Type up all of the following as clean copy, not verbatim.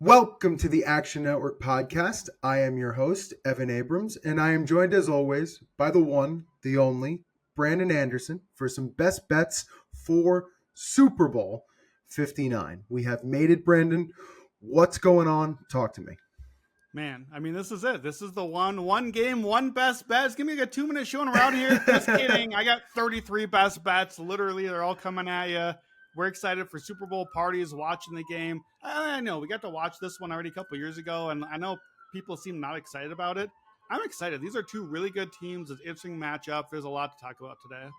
Welcome to the Action Network podcast. I am your host, Evan Abrams, and I am joined as always by the one, the only, Brandon Anderson for some best bets for Super Bowl 59. We have made it, Brandon. What's going on? Talk to me. Man, I mean, this is it. This is the one game, one best bet. It's going to be like a 2-minute show around here. Just kidding. I got 33 best bets. Literally, they're all coming at you. We're excited for Super Bowl parties, watching the game. I know we got to watch this one already a couple years ago, and I know people seem not excited about it. I'm excited. These are two really good teams. It's an interesting matchup. There's a lot to talk about today.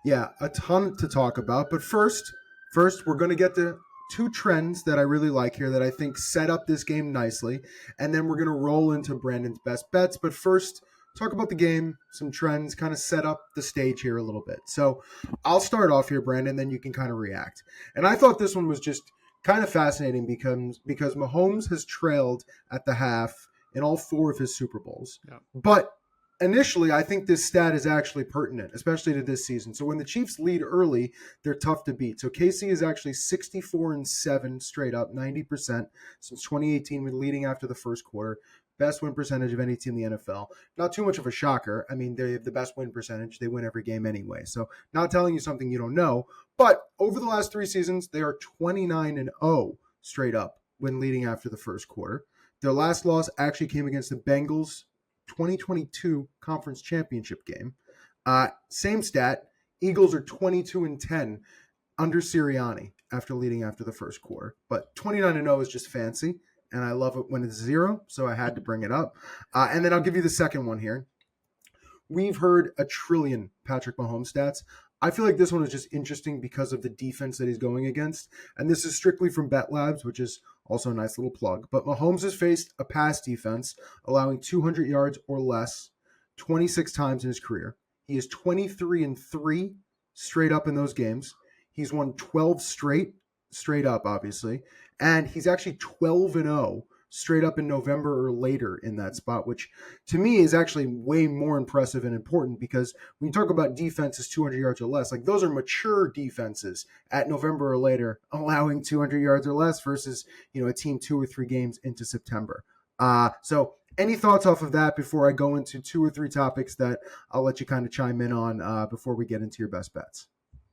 Yeah, a ton to talk about. But first, we're going to get to two trends that I really like here that I think set up this game nicely. And then we're going to roll into Brandon's best bets. But first, talk about the game, some trends, kind of set up the stage here a little bit. So I'll start off here, Brandon, then you can kind of react. And I thought this one was just kind of fascinating because Mahomes has trailed at the half in all four of his Super Bowls. Yeah. But initially, I think this stat is actually pertinent, especially to this season. So when the Chiefs lead early, they're tough to beat. So KC is actually 64-7 straight up, 90% since 2018, with leading after the first quarter. Best win percentage of any team in the NFL. Not too much of a shocker. I mean, they have the best win percentage. They win every game anyway. So not telling you something you don't know. But over the last three seasons, they are 29-0 straight up when leading after the first quarter. Their last loss actually came against the Bengals 2022 conference championship game. Same stat. Eagles are 22-10 under Sirianni after leading after the first quarter. But 29-0 is just fancy, and I love it when it's zero, so I had to bring it up. And then I'll give you the second one here. We've heard a trillion Patrick Mahomes stats. I feel like this one is just interesting because of the defense that he's going against. And this is strictly from Bet Labs, which is also a nice little plug. But Mahomes has faced a pass defense allowing 200 yards or less 26 times in his career. He is 23-3 straight up in those games. He's won 12 straight up, obviously. And he's actually 12-0 straight up in November or later in that spot, which to me is actually way more impressive and important because when you talk about defenses 200 yards or less, like those are mature defenses at November or later, allowing 200 yards or less versus, a team 2 or 3 games into September. So any thoughts off of that before I go into 2 or 3 topics that I'll let you kind of chime in on before we get into your best bets?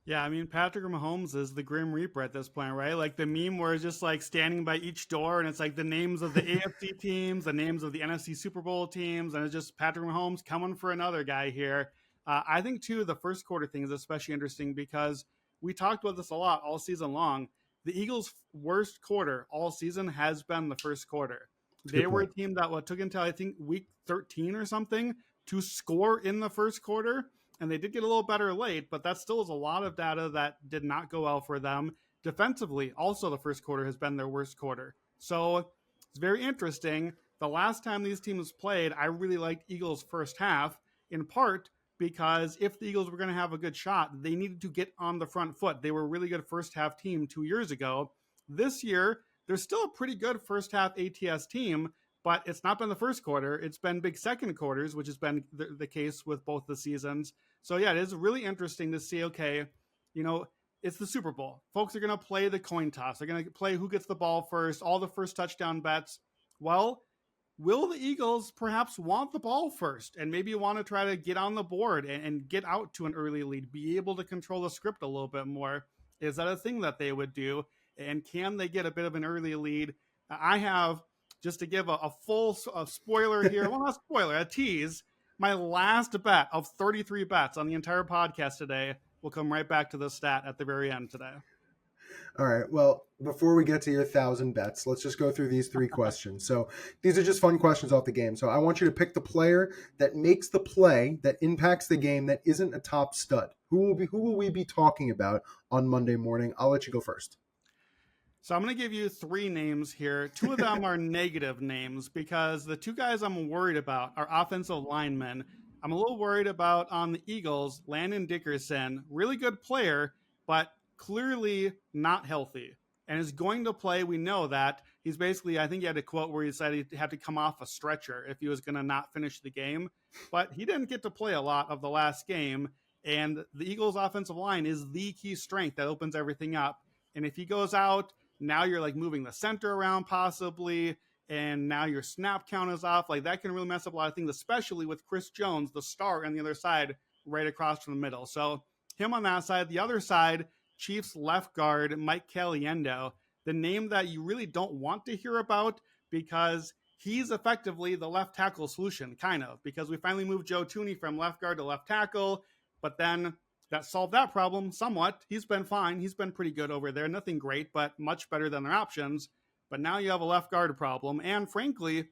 Yeah, I mean, Patrick Mahomes is the Grim Reaper at this point, right? Like the meme where it's just like standing by each door and it's like the names of the AFC teams, the names of the NFC Super Bowl teams, and it's just Patrick Mahomes coming for another guy here. I think, too, the first quarter thing is especially interesting because we talked about this a lot all season long. The Eagles' worst quarter all season has been the first quarter. They were a team that took until, I think, week 13 or something to score in the first quarter. And they did get a little better late, but that still is a lot of data that did not go well for them. Defensively, also the first quarter has been their worst quarter. So it's very interesting. The last time these teams played, I really liked Eagles' first half, in part because if the Eagles were going to have a good shot, they needed to get on the front foot. They were a really good first half team 2 years ago. This year, they're still a pretty good first half ATS team, but it's not been the first quarter. It's been big second quarters, which has been the case with both the seasons. So, yeah, it is really interesting to see, okay, it's the Super Bowl. Folks are going to play the coin toss. They're going to play who gets the ball first, all the first touchdown bets. Well, will the Eagles perhaps want the ball first and maybe want to try to get on the board and get out to an early lead, be able to control the script a little bit more? Is that a thing that they would do? And can they get a bit of an early lead? I have, just to give a full spoiler here, well, not a spoiler, a tease, my last bet of 33 bets on the entire podcast today will come right back to the stat at the very end today. All right. Well, before we get to your 1,000 bets, let's just go through these 3 questions. So these are just fun questions off the game. So I want you to pick the player that makes the play that impacts the game that isn't a top stud. Who will we be talking about on Monday morning? I'll let you go first. So I'm going to give you 3 names here. 2 of them are negative names because the 2 guys I'm worried about are offensive linemen. I'm a little worried about on the Eagles, Landon Dickerson, really good player, but clearly not healthy and is going to play. We know that. He's basically, I think he had a quote where he said he had to come off a stretcher if he was going to not finish the game, but he didn't get to play a lot of the last game. And the Eagles offensive line is the key strength that opens everything up. And if he goes out, Now you're like moving the center around possibly, and now your snap count is off. Like that can really mess up a lot of things, especially with Chris Jones, the star on the other side, right across from the middle. So him on that side. The other side, Chiefs left guard Mike Caliendo, the name that you really don't want to hear about because he's effectively the left tackle solution, kind of, because we finally moved Joe Tooney from left guard to left tackle, but then that solved that problem somewhat. He's been fine. He's been pretty good over there. Nothing great, but much better than their options. But now you have a left guard problem. And frankly,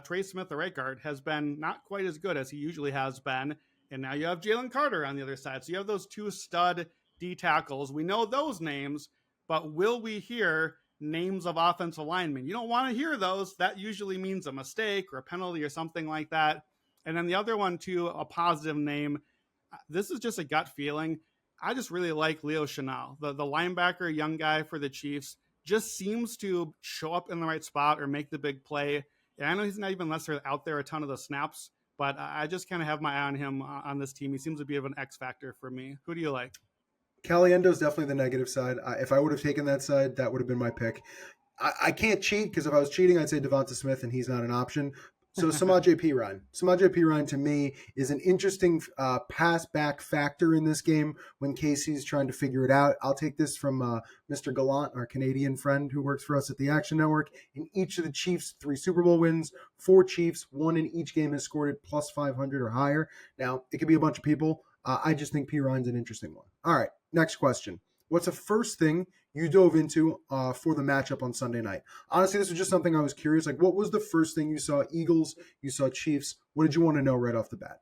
Trey Smith, the right guard, has been not quite as good as he usually has been. And now you have Jalen Carter on the other side. So you have those two stud D tackles. We know those names, but will we hear names of offensive linemen? You don't want to hear those. That usually means a mistake or a penalty or something like that. And then the other one, too, a positive name. This is just a gut feeling. I just really like Leo Chenal, the linebacker, young guy for the Chiefs. Just seems to show up in the right spot or make the big play. And I know he's not even necessarily out there a ton of the snaps, but I just kind of have my eye on him on this team. He seems to be of an X factor for me. Who do you like? Caliendo is definitely the negative side. If I would have taken that side, that would have been my pick. I can't cheat because if I was cheating, I'd say Devonta Smith, and he's not an option. So Samaj P. Ryan. Samaj P. Ryan to me is an interesting pass back factor in this game when Casey's trying to figure it out. I'll take this from Mr. Gallant, our Canadian friend who works for us at the Action Network. In each of the Chiefs' 3 Super Bowl wins, 4 Chiefs, 1 in each game has scored it plus 500 or higher. Now, it could be a bunch of people. I just think P. Ryan's an interesting one. All right, next question. What's the first thing you dove into for the matchup on Sunday night? Honestly, this was just something I was curious. Like, what was the first thing you saw? Eagles, you saw Chiefs. What did you want to know right off the bat?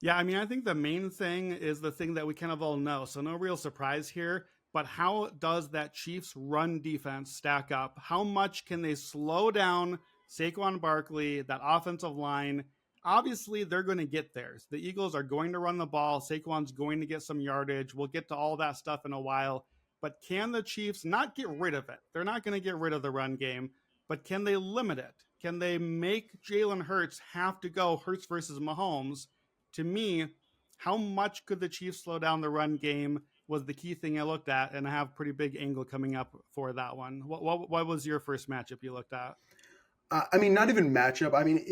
Yeah, I mean, I think the main thing is the thing that we kind of all know. So no real surprise here. But how does that Chiefs run defense stack up? How much can they slow down Saquon Barkley, that offensive line? Obviously, they're going to get theirs. The Eagles are going to run the ball. Saquon's going to get some yardage. We'll get to all that stuff in a while. But can the Chiefs not get rid of it? They're not going to get rid of the run game, but can they limit it? Can they make Jalen Hurts have to go Hurts versus Mahomes? To me, how much could the Chiefs slow down the run game was the key thing I looked at, and I have a pretty big angle coming up for that one. What was your first matchup you looked at? I mean, not even matchup. I mean,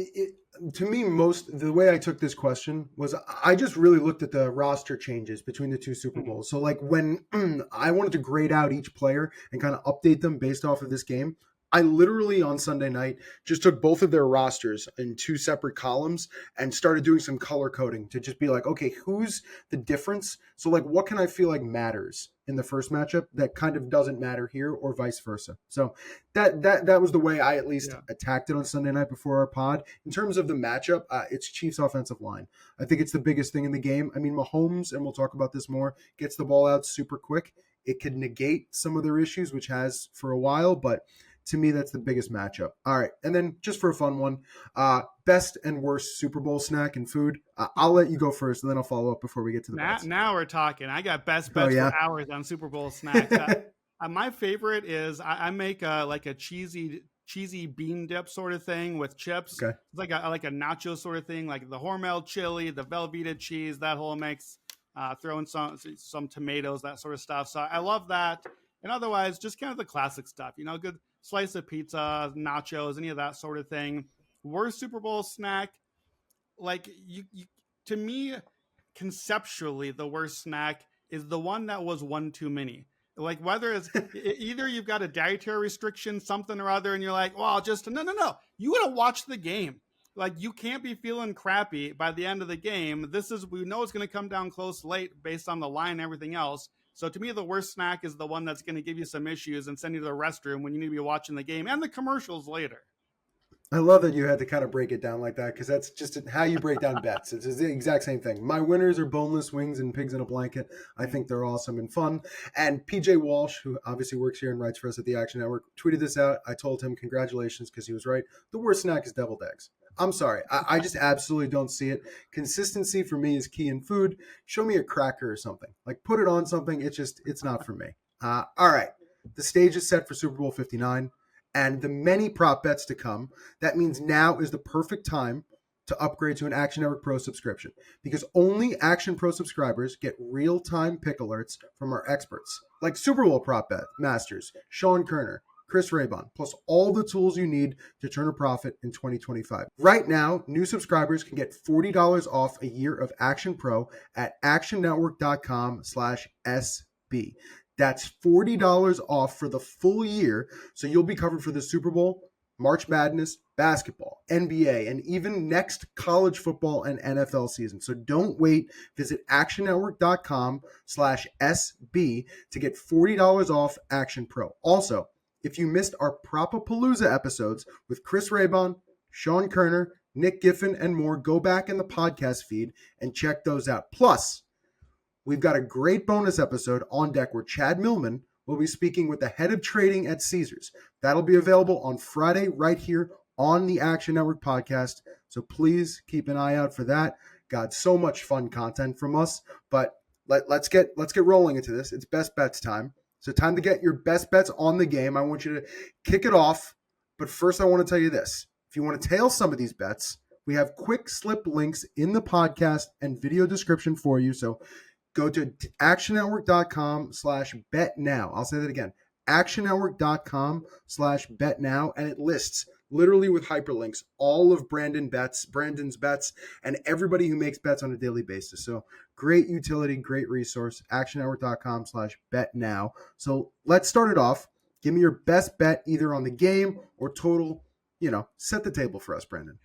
to me, the way I took this question was I just really looked at the roster changes between the 2 Super Bowls. So, like, when I wanted to grade out each player and kind of update them based off of this game, I literally on Sunday night just took both of their rosters in 2 separate columns and started doing some color coding to just be like, okay, who's the difference? So, like, what can I feel like matters in the first matchup that kind of doesn't matter here, or vice versa? So that was the way I at least attacked it on Sunday night before our pod. In terms of the matchup, it's Chiefs offensive line. I think it's the biggest thing in the game. I mean, Mahomes, and we'll talk about this more, gets the ball out super quick. It could negate some of their issues, which has for a while, but to me, that's the biggest matchup. All right. And then just for a fun one, best and worst Super Bowl snack and food. I'll let you go first, and then I'll follow up before we get to the bets. Now we're talking. I got best bets for hours on Super Bowl snacks. My favorite is I make like a cheesy bean dip sort of thing with chips. Okay. It's like a nacho sort of thing, like the Hormel chili, the Velveeta cheese, that whole mix. Throw in some tomatoes, that sort of stuff. So I love that. And otherwise, just kind of the classic stuff, good slice of pizza, nachos, any of that sort of thing. Worst Super Bowl snack, like you to me, conceptually, the worst snack is the one that was one too many. Like whether it's either you've got a dietary restriction, something or other, and you're like, well, just no. You gotta watch the game. Like you can't be feeling crappy by the end of the game. We know it's gonna come down close late based on the line and everything else. So to me, the worst snack is the one that's going to give you some issues and send you to the restroom when you need to be watching the game and the commercials later. I love that you had to kind of break it down like that because that's just how you break down bets. It's the exact same thing. My winners are boneless wings and pigs in a blanket. I think they're awesome and fun. And PJ Walsh, who obviously works here and writes for us at the Action Network, tweeted this out. I told him congratulations because he was right. The worst snack is deviled eggs. I'm sorry. I just absolutely don't see it. Consistency for me is key in food. Show me a cracker or something. Like put it on something. It's not for me. All right. The stage is set for Super Bowl 59 and the many prop bets to come. That means now is the perfect time to upgrade to an Action Network Pro subscription, because only Action Pro subscribers get real-time pick alerts from our experts, like Super Bowl prop bet masters Sean Kerner, Chris Raybon, plus all the tools you need to turn a profit in 2025. Right now, new subscribers can get $40 off a year of Action Pro at actionnetwork.com/SB. That's $40 off for the full year, so you'll be covered for the Super Bowl, March Madness, basketball, NBA, and even next college football and NFL season. So don't wait. Visit actionnetwork.com/SB to get $40 off Action Pro. Also, if you missed our Propapalooza episodes with Chris Raybon, Sean Kerner, Nick Giffen, and more, go back in the podcast feed and check those out. Plus, we've got a great bonus episode on deck where Chad Millman will be speaking with the head of trading at Caesars. That'll be available on Friday right here on the Action Network podcast. So please keep an eye out for that. Got so much fun content from us, but let's get rolling into this. It's best bets time. So time to get your best bets on the game. I want you to kick it off. But first, I want to tell you this. If you want to tail some of these bets, we have quick slip links in the podcast and video description for you. So go to actionnetwork.com/betnow. I'll say that again. actionnetwork.com/betnow. And it lists, literally with hyperlinks, all of Brandon's bets, and everybody who makes bets on a daily basis. So great utility, great resource. actionnetwork.com/betnow. So let's start it off. Give me your best bet either on the game or total. Set the table for us, Brandon.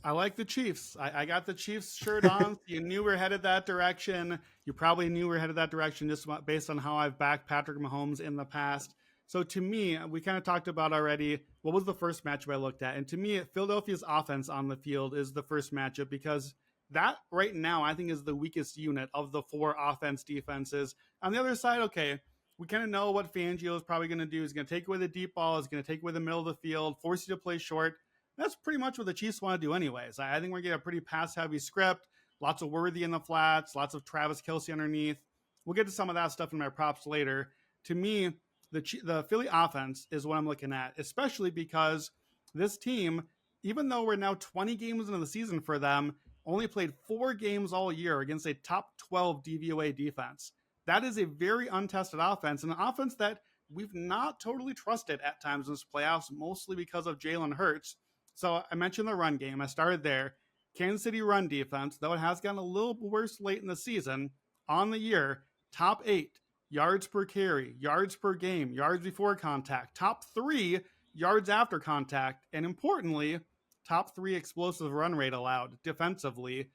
I like the Chiefs. I got the Chiefs shirt on. You knew we're headed that direction. You probably knew we're headed that direction just based on how I've backed Patrick Mahomes in the past. So to me, we kind of talked about already, what was the first matchup I looked at? And to me, Philadelphia's offense on the field is the first matchup, because that right now I think is the weakest unit of the four offense defenses. On the other side, okay, we kind of know what Fangio is probably going to do. He's going to take away the deep ball. He's going to take away the middle of the field, force you to play short. That's pretty much what the Chiefs want to do anyways. I think we're going to get a pretty pass-heavy script, lots of Worthy in the flats, lots of Travis Kelce underneath. We'll get to some of that stuff in my props later. To me, the Philly offense is what I'm looking at, especially because this team, even though we're now 20 games into the season for them, only played 4 games all year against a top 12 DVOA defense. That is a very untested offense, and an offense that we've not totally trusted at times in this playoffs, mostly because of Jalen Hurts. So I mentioned the run game. I started there. Kansas City run defense, though it has gotten a little worse late in the season, on the year, top 8 yards per carry, yards per game, yards before contact, top 3 yards after contact, and importantly, top 3 explosive run rate allowed defensively.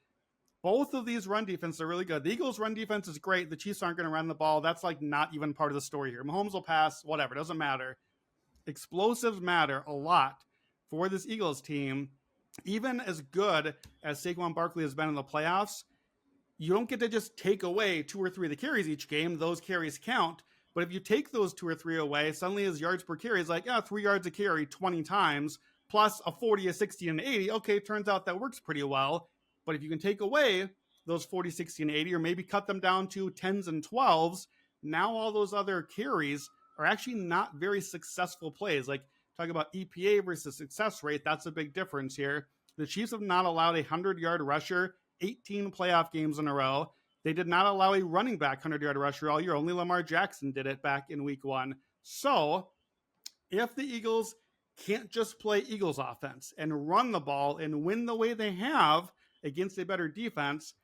Both of these run defenses are really good. The Eagles' run defense is great. The Chiefs aren't going to run the ball. That's like not even part of the story here. Mahomes will pass, whatever, doesn't matter. Explosives matter a lot for this Eagles team. Even as good as Saquon Barkley has been in the playoffs, you don't get to just take away 2 or 3 of the carries each game. Those carries count. But if you take those 2 or 3 away, suddenly his yards per carry is like, 3 yards a carry 20 times, plus a 40, a 60, and an 80. Okay, turns out that works pretty well. But if you can take away those 40, 60, and 80, or maybe cut them down to 10s and 12s, now all those other carries are actually not very successful plays. Like, talk about EPA versus success rate, that's a big difference here. The Chiefs have not allowed a 100-yard rusher 18 playoff games in a row. They did not allow a running back 100-yard rusher all year. Only Lamar Jackson did it back in week 1. So if the Eagles can't just play Eagles offense and run the ball and win the way they have against a better defense,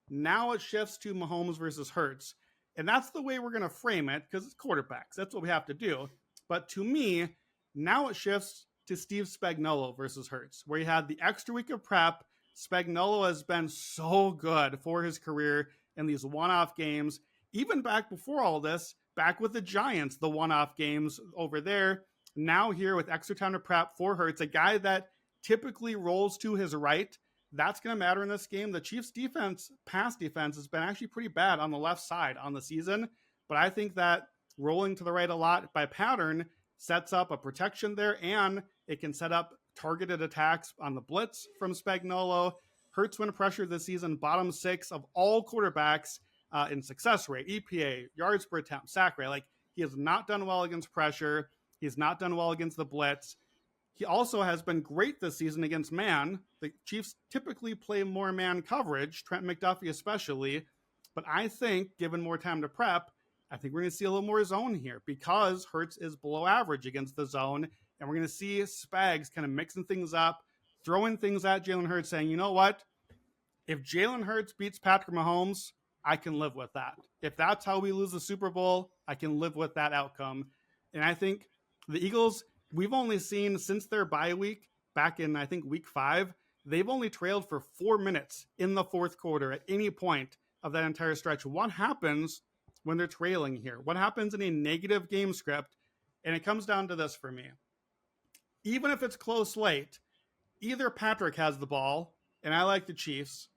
now it shifts to Mahomes versus Hurts. And that's the way we're going to frame it, because it's quarterbacks. That's what we have to do. But to me, now it shifts to Steve Spagnuolo versus Hurts, where he had the extra week of prep. Spagnuolo has been so good for his career in these one-off games. Even back before all this, back with the Giants, the one-off games over there. Now here with extra time to prep for Hurts, a guy that typically rolls to his right. That's going to matter in this game. The Chiefs' defense, pass defense, has been actually pretty bad on the left side on the season. But I think that rolling to the right a lot by pattern sets up a protection there, and it can set up targeted attacks on the blitz from Spagnuolo. Hurts when pressured this season, bottom 6 of all quarterbacks in success rate, EPA, yards per attempt, sack rate. Like, he has not done well against pressure. He's not done well against the blitz. He also has been great this season against man. The Chiefs typically play more man coverage, Trent McDuffie especially. But I think, given more time to prep, I think we're going to see a little more zone here because Hurts is below average against the zone. And we're going to see Spags kind of mixing things up, throwing things at Jalen Hurts, saying, you know what? If Jalen Hurts beats Patrick Mahomes, I can live with that. If that's how we lose the Super Bowl, I can live with that outcome. And I think the Eagles, we've only seen since their bye week back in, I think, week 5, they've only trailed for 4 minutes in the fourth quarter at any point of that entire stretch. What happens when they're trailing here? What happens in a negative game script? And it comes down to this for me. Even if it's close late, either Patrick has the ball, and I like the Chiefs,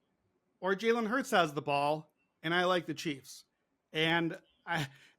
or Jalen Hurts has the ball, and I like the Chiefs. And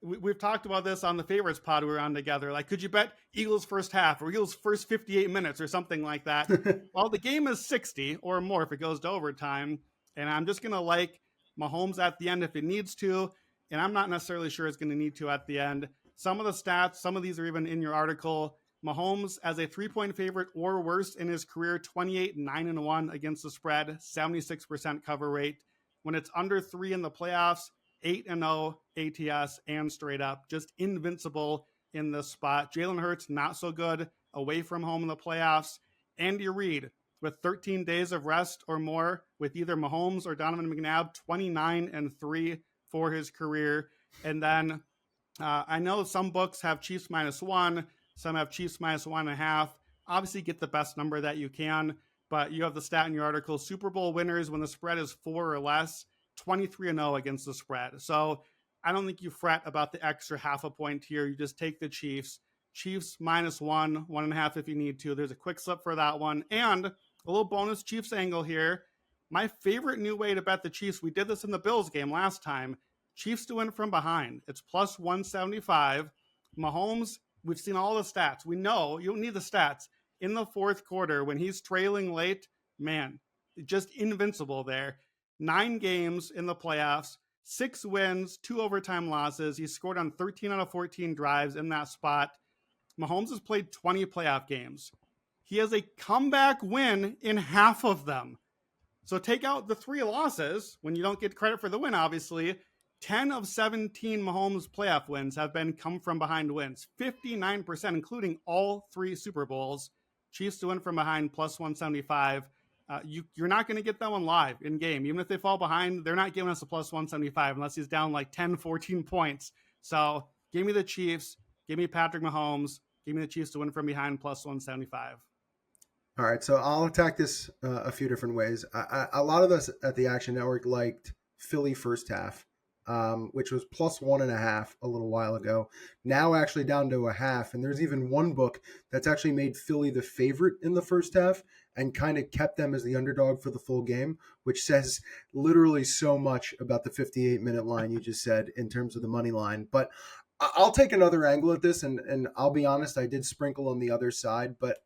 we've talked about this on the favorites pod we were on together. Like, could you bet Eagles first half or Eagles first 58 minutes or something like that? Well, the game is 60 or more if it goes to overtime. And I'm just going to like Mahomes at the end if it needs to. And I'm not necessarily sure it's going to need to at the end. Some of the stats, some of these are even in your article. Mahomes as a 3-point favorite or worse in his career, 28-9-1 against the spread, 76% cover rate. When it's under 3 in the playoffs, 8-0 ATS and straight up, just invincible in this spot. Jalen Hurts, not so good away from home in the playoffs. Andy Reid, with 13 days of rest or more with either Mahomes or Donovan McNabb, 29-3 for his career. And then I know some books have Chiefs -1, some have Chiefs -1.5. Obviously, get the best number that you can, but you have the stat in your article. Super Bowl winners, when the spread is 4 or less, 23-0 against the spread. So I don't think you fret about the extra half a point here. You just take the Chiefs. Chiefs -1, 1.5 if you need to. There's a quick slip for that one. And a little bonus Chiefs angle here. My favorite new way to bet the Chiefs, we did this in the Bills game last time. Chiefs to win from behind. It's +175. Mahomes, we've seen all the stats. We know you don't need the stats. In the fourth quarter, when he's trailing late, man, just invincible there. 9 games in the playoffs, 6 wins, 2 overtime losses. He scored on 13 out of 14 drives in that spot. Mahomes has played 20 playoff games. He has a comeback win in half of them. So take out the 3 losses when you don't get credit for the win, obviously. 10 of 17 Mahomes playoff wins have been come from behind wins, 59%, including all 3 Super Bowls. Chiefs to win from behind, +175. You're not going to get that one live in game. Even if they fall behind, they're not giving us a +175 unless he's down like 10, 14 points. So give me the Chiefs, give me Patrick Mahomes, give me the Chiefs to win from behind, +175. All right, so I'll attack this a few different ways. A lot of us at the Action Network liked Philly first half, which was +1.5 a little while ago. Now actually down to a half, and there's even one book that's actually made Philly the favorite in the first half and kind of kept them as the underdog for the full game, which says literally so much about the 58-minute line you just said in terms of the money line. But I'll take another angle at this, and I'll be honest, I did sprinkle on the other side, but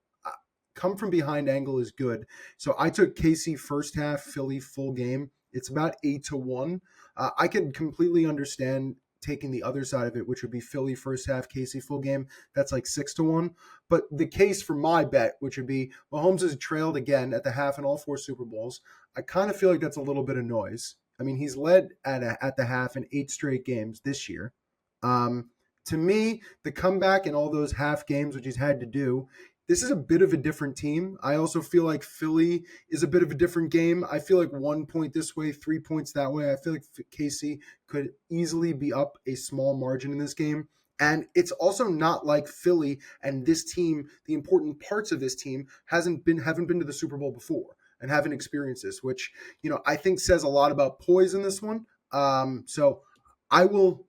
come from behind angle is good. So I took KC first half, Philly full game. It's about 8-1. I can completely understand taking the other side of it, which would be Philly first half, KC full game. That's like 6-1. But the case for my bet, which would be Mahomes has trailed again at the half in all 4 Super Bowls. I kind of feel like that's a little bit of noise. I mean, he's led at the half in 8 straight games this year. To me, the comeback in all those half games, which he's had to do, this is a bit of a different team. I also feel like Philly is a bit of a different game. I feel like 1 point this way, 3 points that way. I feel like KC could easily be up a small margin in this game. And it's also not like Philly and this team, the important parts of this team, haven't been to the Super Bowl before and haven't experienced this, which, I think says a lot about poise in this one. So I will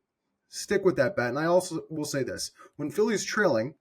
stick with that bet. And I also will say this. When Philly's trailing,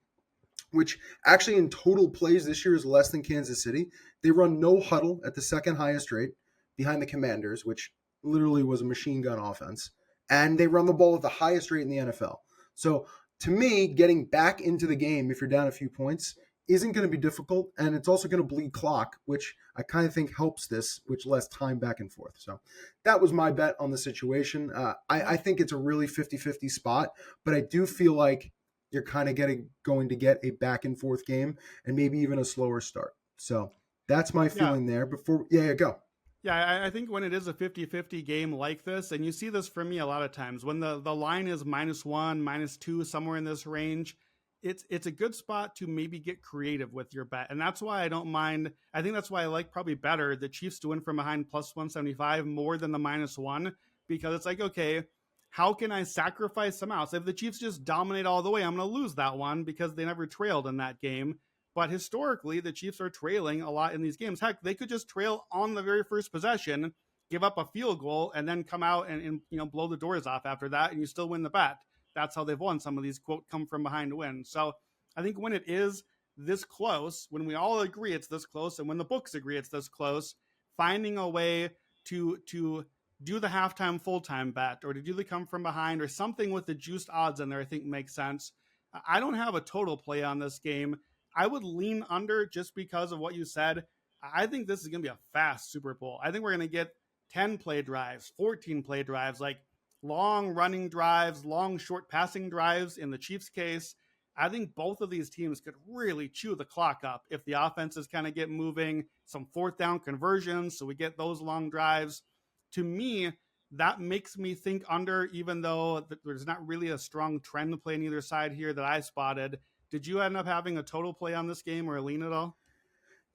which actually in total plays this year is less than Kansas City, they run no huddle at the second highest rate behind the Commanders, which literally was a machine gun offense. And they run the ball at the highest rate in the NFL. So to me, getting back into the game if you're down a few points isn't going to be difficult. And it's also going to bleed clock, which I kind of think helps this, which less time back and forth. So that was my bet on the situation. I think it's a really 50-50 spot, but I do feel like you're kind of going to get a back and forth game and maybe even a slower start. So that's my Yeah. feeling there. Before, yeah, go. Yeah, I think when it is a 50-50 game like this, and you see this from me a lot of times, when the line is -1, -2, somewhere in this range, it's a good spot to maybe get creative with your bet. And that's why I don't mind. I think that's why I like probably better the Chiefs to win from behind +175 more than the -1, because it's like, okay, how can I sacrifice some outs? If the Chiefs just dominate all the way, I'm going to lose that one because they never trailed in that game. But historically, the Chiefs are trailing a lot in these games. Heck, they could just trail on the very first possession, give up a field goal, and then come out and blow the doors off after that, and you still win the bet. That's how they've won some of these, quote, come from behind wins. So I think when it is this close, when we all agree it's this close, and when the books agree it's this close, finding a way to do the halftime full time bet or to do the come from behind or something with the juiced odds in there, I think makes sense. I don't have a total play on this game. I would lean under just because of what you said. I think this is going to be a fast Super Bowl. I think we're going to get 10 play drives, 14 play drives, like long running drives, long short passing drives in the Chiefs case. I think both of these teams could really chew the clock up if the offenses kind of get moving, some fourth down conversions, so we get those long drives. To me, that makes me think under, even though there's not really a strong trend play on either side here that I spotted. Did you end up having a total play on this game or a lean at all?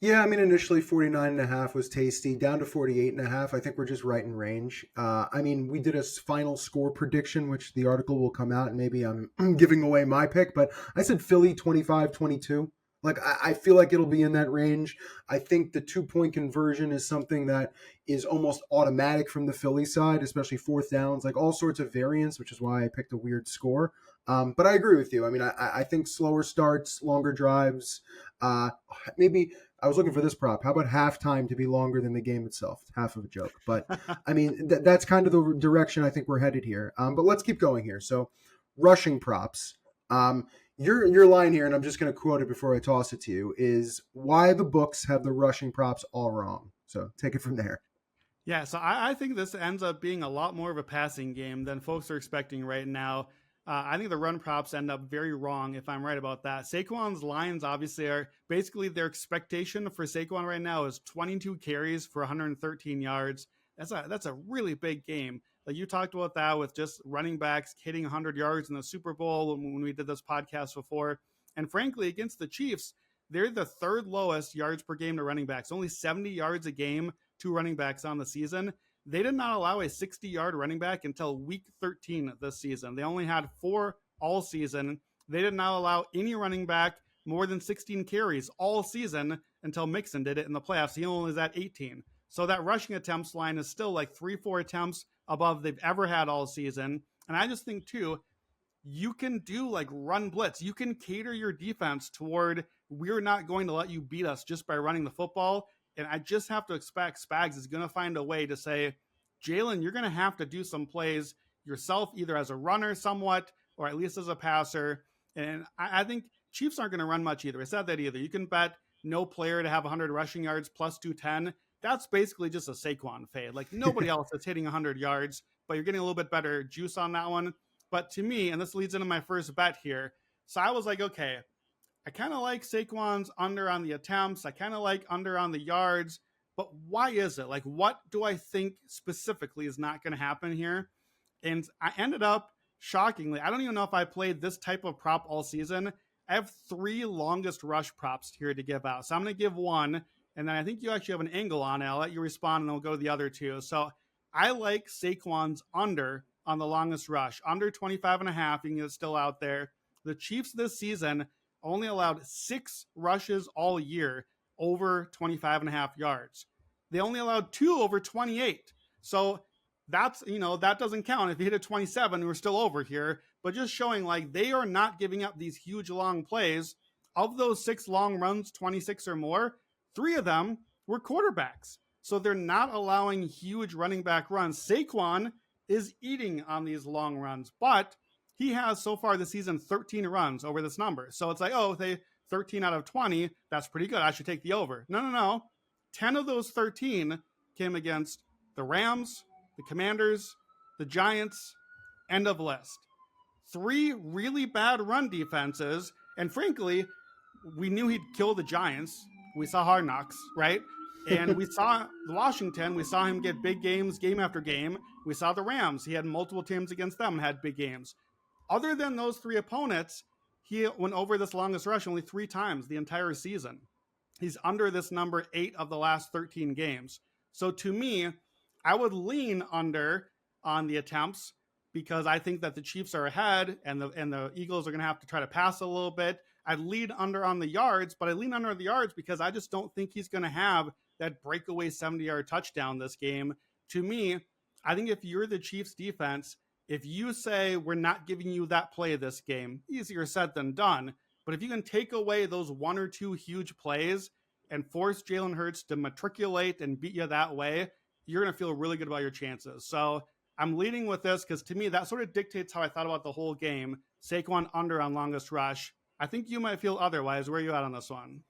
Yeah, I mean, initially 49.5 was tasty, down to 48.5. I think we're just right in range. I mean, we did a final score prediction, which the article will come out, and maybe I'm giving away my pick, but I said Philly 25-22. Like, I feel like it'll be in that range. I think the 2-point conversion is something that is almost automatic from the Philly side, especially fourth downs, like all sorts of variance, which is why I picked a weird score. But I agree with you. I mean, I think slower starts, longer drives, maybe I was looking for this prop. How about halftime to be longer than the game itself? Half of a joke. But I mean, that's kind of the direction I think we're headed here. But let's keep going here. So, rushing props. Your line here, and I'm just going to quote it before I toss it to you, is why the books have the rushing props all wrong. So take it from there. Yeah, so I think this ends up being a lot more of a passing game than folks are expecting right now. I think the run props end up very wrong if I'm right about that. Saquon's lines obviously are basically their expectation for Saquon right now is 22 carries for 113 yards. That's a really big game. Like you talked about that with just running backs hitting 100 yards in the Super Bowl when we did this podcast before. And frankly, against the Chiefs, they're the third lowest yards per game to running backs, only 70 yards a game to running backs on the season. They did not allow a 60-yard running back until week 13 this season. They only had 4 all season. They did not allow any running back more than 16 carries all season until Mixon did it in the playoffs. He only was at 18. So that rushing attempts line is still like 3-4 attempts above they've ever had all season. And I just think, too, you can do like run blitz. You can cater your defense toward we're not going to let you beat us just by running the football. And I just have to expect Spags is going to find a way to say, Jalen, you're going to have to do some plays yourself, either as a runner somewhat, or at least as a passer. And I think Chiefs aren't going to run much either. I said that either. You can bet no player to have 100 rushing yards plus 210. That's basically just a Saquon fade. Like nobody else is hitting 100 yards, but you're getting a little bit better juice on that one. But to me, and this leads into my first bet here. So I was like, okay, I kind of like Saquon's under on the attempts. I kind of like under on the yards. But why is it? Like, what do I think specifically is not going to happen here? And I ended up, shockingly, I don't even know if I played this type of prop all season. I have 3 longest rush props here to give out. So I'm going to give one. And then I think you actually have an angle on it. I'll let you respond and then we'll go to the other 2. So I like Saquon's under on the longest rush, under 25.5. You can get it still out there. The Chiefs this season only allowed 6 rushes all year over 25.5 yards. They only allowed 2 over 28. So that's, that doesn't count. If you hit a 27, we're still over here. But just showing like they are not giving up these huge long plays. Of those 6 long runs, 26 or more, 3 of them were quarterbacks. So they're not allowing huge running back runs. Saquon is eating on these long runs, but he has so far this season 13 runs over this number. So it's like, oh, they 13 out of 20, that's pretty good. I should take the over. No. 10 of those 13 came against the Rams, the Commanders, the Giants, end of list. 3 really bad run defenses, and frankly, we knew he'd kill the Giants. We saw Hard Knocks, right? And we saw Washington. We saw him get big games game after game. We saw the Rams. He had multiple teams against them and had big games. Other than those 3 opponents, he went over this longest rush only 3 times the entire season. He's under this number 8 of the last 13 games. So to me, I would lean under on the attempts because I think that the Chiefs are ahead and the Eagles are going to have to try to pass a little bit. I'd lean under on the yards, but I lean under the yards because I just don't think he's going to have that breakaway 70-yard touchdown this game. To me, I think if you're the Chiefs defense, if you say we're not giving you that play this game, easier said than done. But if you can take away those 1 or 2 huge plays and force Jalen Hurts to matriculate and beat you that way, you're going to feel really good about your chances. So I'm leading with this because to me, that sort of dictates how I thought about the whole game. Saquon under on longest rush. I think you might feel otherwise. Where are you at on this one?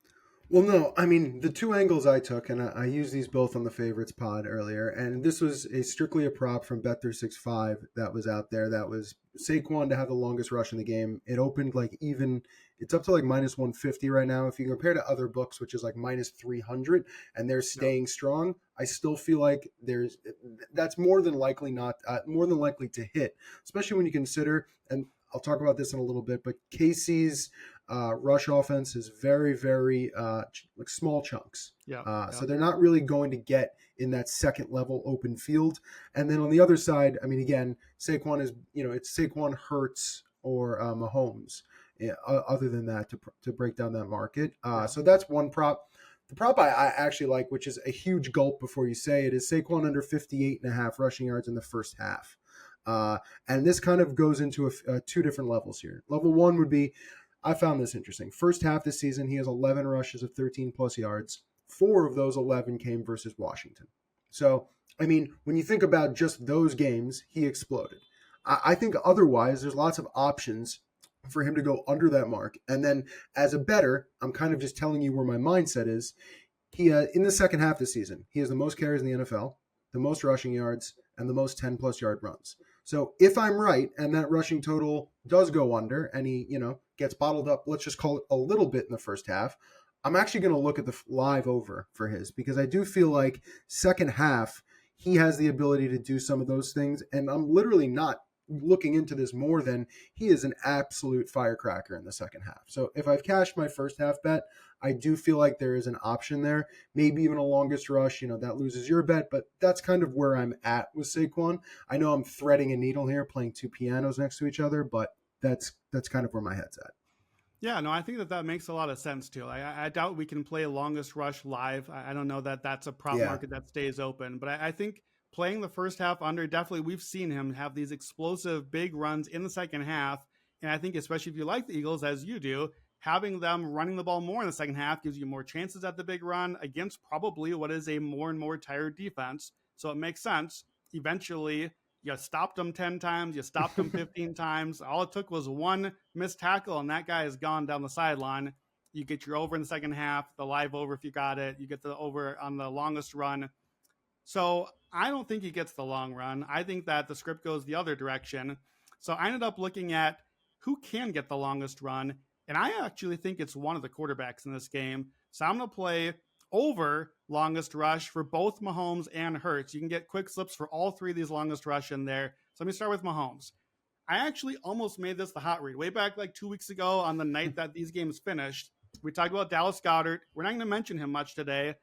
Well, no, I mean, the 2 angles I took, and I used these both on the favorites pod earlier, and this was strictly a prop from Bet365 that was out there. That was Saquon to have the longest rush in the game. It opened it's up to like minus 150 right now. If you compare to other books, which is like minus 300, and they're staying strong, I still feel like that's more than likely to hit, especially when you consider, and I'll talk about this in a little bit, but KC's rush offense is very, very like small chunks. So they're not really going to get in that second level open field. And then on the other side, I mean, again, Saquon is, it's Saquon, Hurts, or Mahomes. Other than that, to break down that market. So that's one prop. The prop I actually like, which is a huge gulp before you say it, is Saquon under 58.5 rushing yards in the first half. And this kind of goes into 2 different levels here. Level 1 would be, I found this interesting. First half this season, he has 11 rushes of 13 plus yards. 4 of those 11 came versus Washington. So, I mean, when you think about just those games, he exploded. I think otherwise, there's lots of options for him to go under that mark. And then as a bettor, I'm kind of just telling you where my mindset is. He in the second half this season, he has the most carries in the NFL, the most rushing yards, and the most 10-plus yard runs. So if I'm right and that rushing total does go under and he, gets bottled up, let's just call it a little bit in the first half, I'm actually going to look at the live over for his because I do feel like second half, he has the ability to do some of those things. And I'm literally not looking into this more than he is an absolute firecracker in the second half. So if I've cashed my first half bet, I do feel like there is an option there, maybe even a longest rush, that loses your bet, but that's kind of where I'm at with Saquon. I know I'm threading a needle here, playing 2 pianos next to each other, but that's kind of where my head's at. Yeah, no, I think that makes a lot of sense too. I doubt we can play longest rush live. I don't know that that's a prop market that stays open, but I think playing the first half under, definitely we've seen him have these explosive big runs in the second half. And I think especially if you like the Eagles, as you do, having them running the ball more in the second half gives you more chances at the big run against probably what is a more and more tired defense. So it makes sense. Eventually, you stopped them 10 times, you stopped them 15 times. All it took was one missed tackle, and that guy is gone down the sideline. You get your over in the second half, the live over if you got it. You get the over on the longest run. So I don't think he gets the long run. I think that the script goes the other direction. So I ended up looking at who can get the longest run, and I actually think it's one of the quarterbacks in this game. So I'm going to play over longest rush for both Mahomes and Hurts. You can get quick slips for all 3 of these longest rush in there. So let me start with Mahomes. I actually almost made this the hot read way back like 2 weeks ago on the night that these games finished. We talked about Dallas Goedert. We're not going to mention him much today.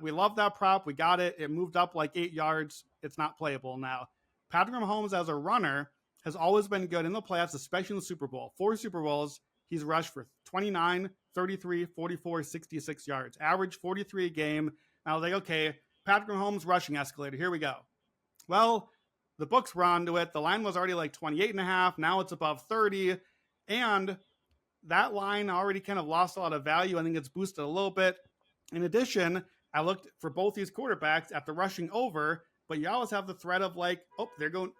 We love that prop. We got it. It moved up like 8 yards. It's not playable now. Patrick Mahomes as a runner has always been good in the playoffs, especially in the Super Bowl. 4 Super Bowls, he's rushed for 29, 33, 44, 66 yards. Average 43 a game. And I was like, okay, Patrick Mahomes rushing escalator. Here we go. Well, the books were onto it. The line was already like 28.5. Now it's above 30. And that line already kind of lost a lot of value. I think it's boosted a little bit. In addition, I looked for both these quarterbacks at the rushing over, but you always have the threat of like, oh,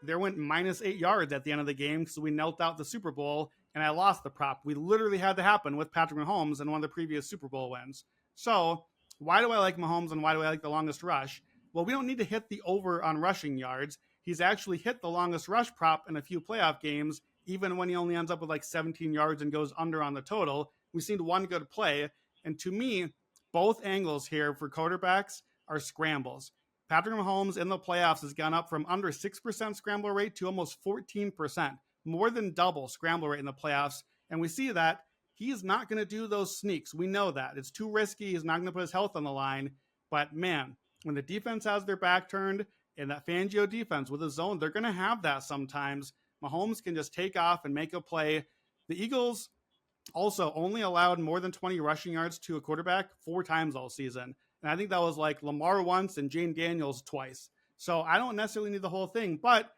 there went minus 8 yards at the end of the game, so we knelt out the Super Bowl, and I lost the prop. We literally had to happen with Patrick Mahomes in one of the previous Super Bowl wins. So why do I like Mahomes and why do I like the longest rush? Well, we don't need to hit the over on rushing yards. He's actually hit the longest rush prop in a few playoff games, even when he only ends up with like 17 yards and goes under on the total. We've seen one good play. And to me, both angles here for quarterbacks are scrambles. Patrick Mahomes in the playoffs has gone up from under 6% scramble rate to almost 14%, more than double scramble rate in the playoffs. And we see that he's not going to do those sneaks. We know that. It's too risky. He's not going to put his health on the line. But man, when the defense has their back turned and that Fangio defense with a zone, they're going to have that sometimes. Mahomes can just take off and make a play. The Eagles also only allowed more than 20 rushing yards to a quarterback 4 times all season. And I think that was like Lamar once and Jane Daniels twice. So I don't necessarily need the whole thing. But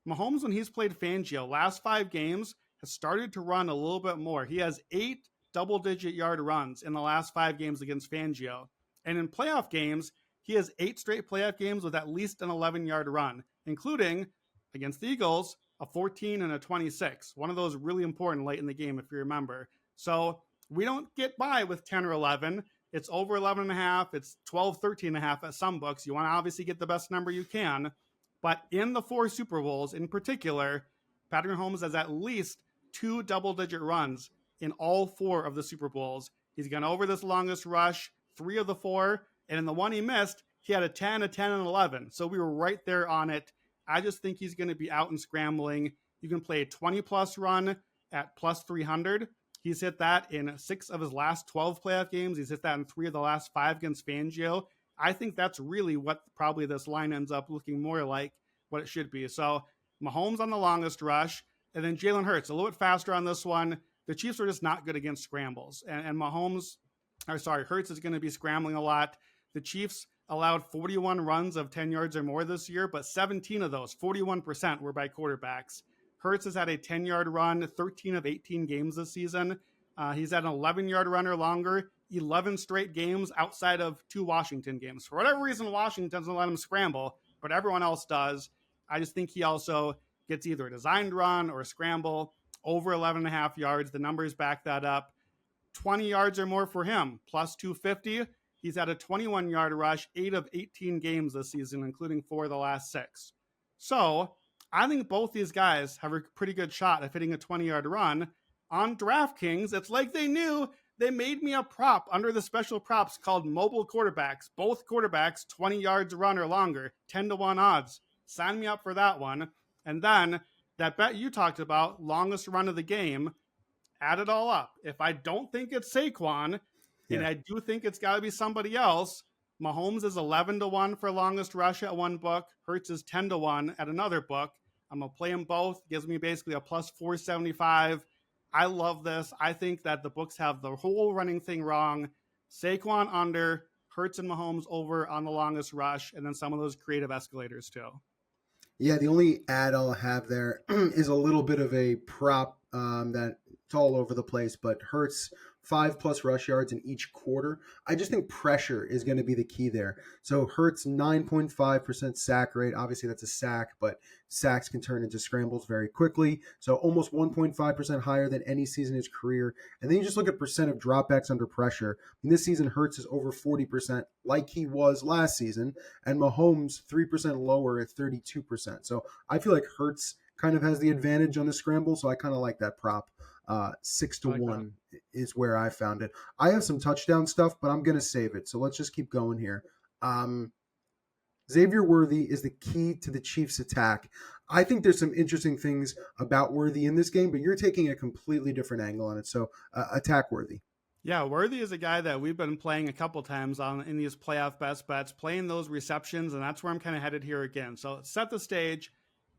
Mahomes, when he's played Fangio, last 5 games, has started to run a little bit more. He has 8 double-digit yard runs in the last 5 games against Fangio. And in playoff games, he has 8 straight playoff games with at least an 11-yard run, including against the Eagles, a 14 and a 26. One of those really important late in the game, if you remember. So we don't get by with 10 or 11. It's over 11 and a half. It's 12, 13 and a half at some books. You want to obviously get the best number you can. But in the 4 Super Bowls in particular, Patrick Mahomes has at least 2 double-digit runs in all 4 of the Super Bowls. He's gone over this longest rush, 3 of the 4. And in the one he missed, he had a 10, a 10, and 11. So we were right there on it. I just think he's going to be out and scrambling. You can play a 20-plus run at plus 300. He's hit that in 6 of his last 12 playoff games. He's hit that in 3 of the last 5 against Fangio. I think that's really what probably this line ends up looking more like what it should be. So Mahomes on the longest rush, and then Jalen Hurts a little bit faster on this one. The Chiefs are just not good against scrambles. And Hurts is going to be scrambling a lot. The Chiefs allowed 41 runs of 10 yards or more this year, but 17 of those, 41%, were by quarterbacks. Hurts has had a 10-yard run 13 of 18 games this season. He's had an 11-yard run or longer 11 straight games outside of 2 Washington games. For whatever reason, Washington doesn't let him scramble, but everyone else does. I just think he also gets either a designed run or a scramble over 11 and a half yards. The numbers back that up. 20 yards or more for him, plus 250. He's had a 21-yard rush 8 of 18 games this season, including 4 of the last 6. So I think both these guys have a pretty good shot of hitting a 20-yard run. On DraftKings, it's like they knew. They made me a prop under the special props called mobile quarterbacks. Both quarterbacks, 20 yards run or longer, 10-1 odds. Sign me up for that one. And then that bet you talked about, longest run of the game, add it all up. If I don't think it's Saquon, and I do think it's got to be somebody else, Mahomes is 11-1 for longest rush at one book. Hurts is 10-1 at another book. I'm going to play them both. Gives me basically a plus 475. I love this. I think that the books have the whole running thing wrong. Saquon under, Hurts and Mahomes over on the longest rush, and then some of those creative escalators too. Yeah, the only add I'll have there is a little bit of a prop that it's all over the place, but Hurts 5+ rush yards in each quarter. I just think pressure is going to be the key there. So Hurts 9.5% sack rate. Obviously that's a sack, but sacks can turn into scrambles very quickly. So almost 1.5% higher than any season in his career. And then you just look at percent of dropbacks under pressure. And this season Hurts is over 40% like he was last season, and Mahomes 3% lower at 32%. So I feel like Hurts kind of has the advantage on the scramble, so I kind of like that prop. 6-1 is where I found it. I have some touchdown stuff, but I'm going to save it. So let's just keep going here. Xavier Worthy is the key to the Chiefs' attack. I think there's some interesting things about Worthy in this game, but you're taking a completely different angle on it. So attack Worthy. Yeah, Worthy is a guy that we've been playing a couple times on in these playoff best bets, playing those receptions, and that's where I'm kind of headed here again. So set the stage.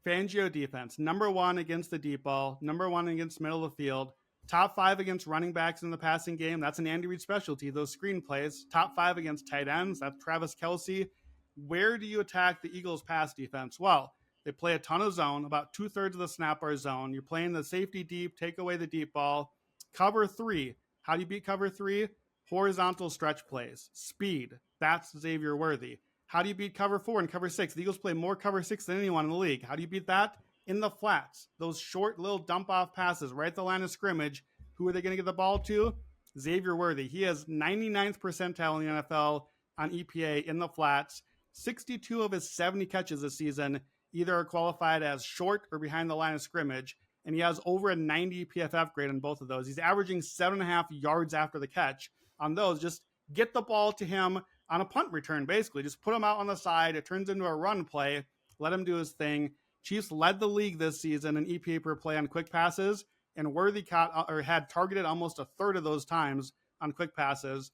Fangio defense, number 1 against the deep ball, number 1 against middle of the field, top 5 against running backs in the passing game. That's an Andy Reid specialty, those screen plays. Top 5 against tight ends. That's Travis Kelce. Where do you attack the Eagles' pass defense? Well, they play a ton of zone. About 2/3 of the snap are zone. You're playing the safety deep, take away the deep ball. Cover 3. How do you beat cover 3? Horizontal stretch plays. Speed. That's Xavier Worthy. How do you beat cover 4 and cover 6? The Eagles play more cover 6 than anyone in the league. How do you beat that? In the flats. Those short little dump-off passes right at the line of scrimmage. Who are they going to get the ball to? Xavier Worthy. He has 99th percentile in the NFL on EPA in the flats. 62 of his 70 catches this season either are qualified as short or behind the line of scrimmage. and he has over a 90 PFF grade on both of those. He's averaging 7.5 yards after the catch on those. Just get the ball to him on a punt return, basically. Just put him out on the side. It turns into a run play. Let him do his thing. Chiefs led the league this season in EPA per play on quick passes, and Worthy had targeted almost a third of those times on quick passes.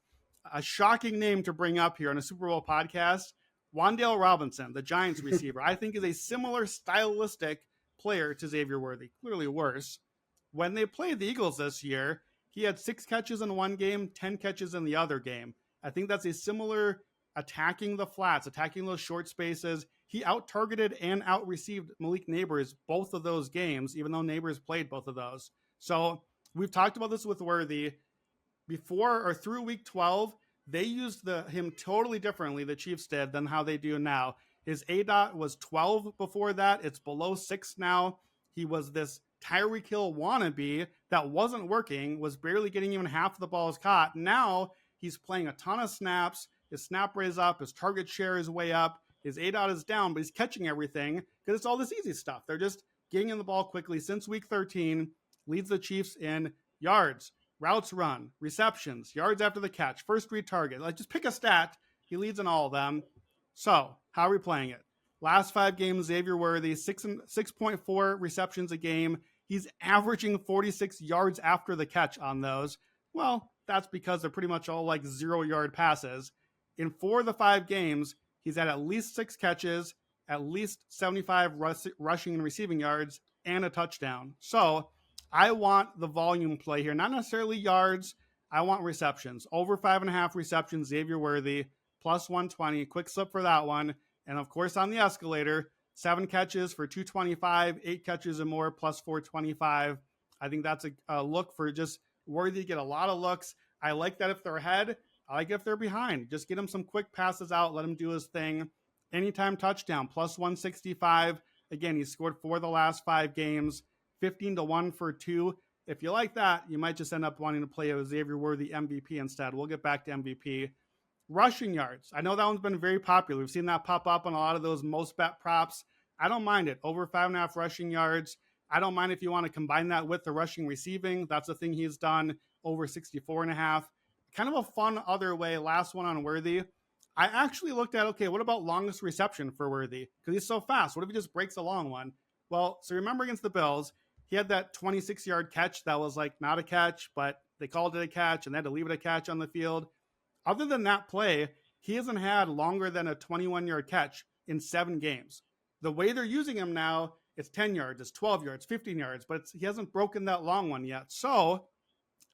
A shocking name to bring up here on a Super Bowl podcast, Wan'Dale Robinson, the Giants receiver, I think is a similar stylistic player to Xavier Worthy, clearly worse. When they played the Eagles this year, he had 6 catches in one game, 10 catches in the other game. I think that's a similar attacking the flats, attacking those short spaces. He out-targeted and out-received Malik Neighbors both of those games, even though Neighbors played both of those. So we've talked about this with Worthy. Before or through week 12, they used him totally differently, the Chiefs did, than how they do now. His ADOT was 12 before that. It's below 6 now. He was this Tyreek Hill wannabe that wasn't working, was barely getting even half of the balls caught. Now he's playing a ton of snaps. His snap rate is up. His target share is way up. His ADOT is down, but he's catching everything because it's all this easy stuff. They're just getting in the ball quickly. Since week 13, leads the Chiefs in yards, routes run, receptions, yards after the catch, first read target. Like, just pick a stat. He leads in all of them. So, how are we playing it? Last 5 games, Xavier Worthy, 6.4 receptions a game. He's averaging 46 yards after the catch on those. Well, that's because they're pretty much all like 0-yard passes. In 4 of the 5 games, he's at least 6 catches, at least 75 rushing and receiving yards, and a touchdown. So, I want the volume play here, not necessarily yards. I want receptions. Over 5.5 receptions, Xavier Worthy, plus 120. Quick slip for that one. And of course, on the escalator, 7 catches for 225, 8 catches and more, plus 425. I think that's a look for just Worthy to get a lot of looks. I like that if they're ahead. I like it if they're behind. Just get him some quick passes out. Let him do his thing. Anytime touchdown, plus 165. Again, he's scored 4 of the last 5 games. 15-1 for 2. If you like that, you might just end up wanting to play a Xavier Worthy MVP instead. We'll get back to MVP. Rushing yards. I know that one's been very popular. We've seen that pop up on a lot of those most bet props. I don't mind it. Over 5.5 rushing yards. I don't mind if you want to combine that with the rushing receiving. That's a thing he's done. Over 64.5. Kind of a fun other way. Last one on Worthy. I actually looked at, okay, what about longest reception for Worthy? Because he's so fast. What if he just breaks a long one? Well, so remember against the Bills, he had that 26-yard catch that was like not a catch, but they called it a catch and they had to leave it a catch on the field. Other than that play, he hasn't had longer than a 21-yard catch in 7 games. The way they're using him now, it's 10 yards, it's 12 yards, 15 yards, but he hasn't broken that long one yet. So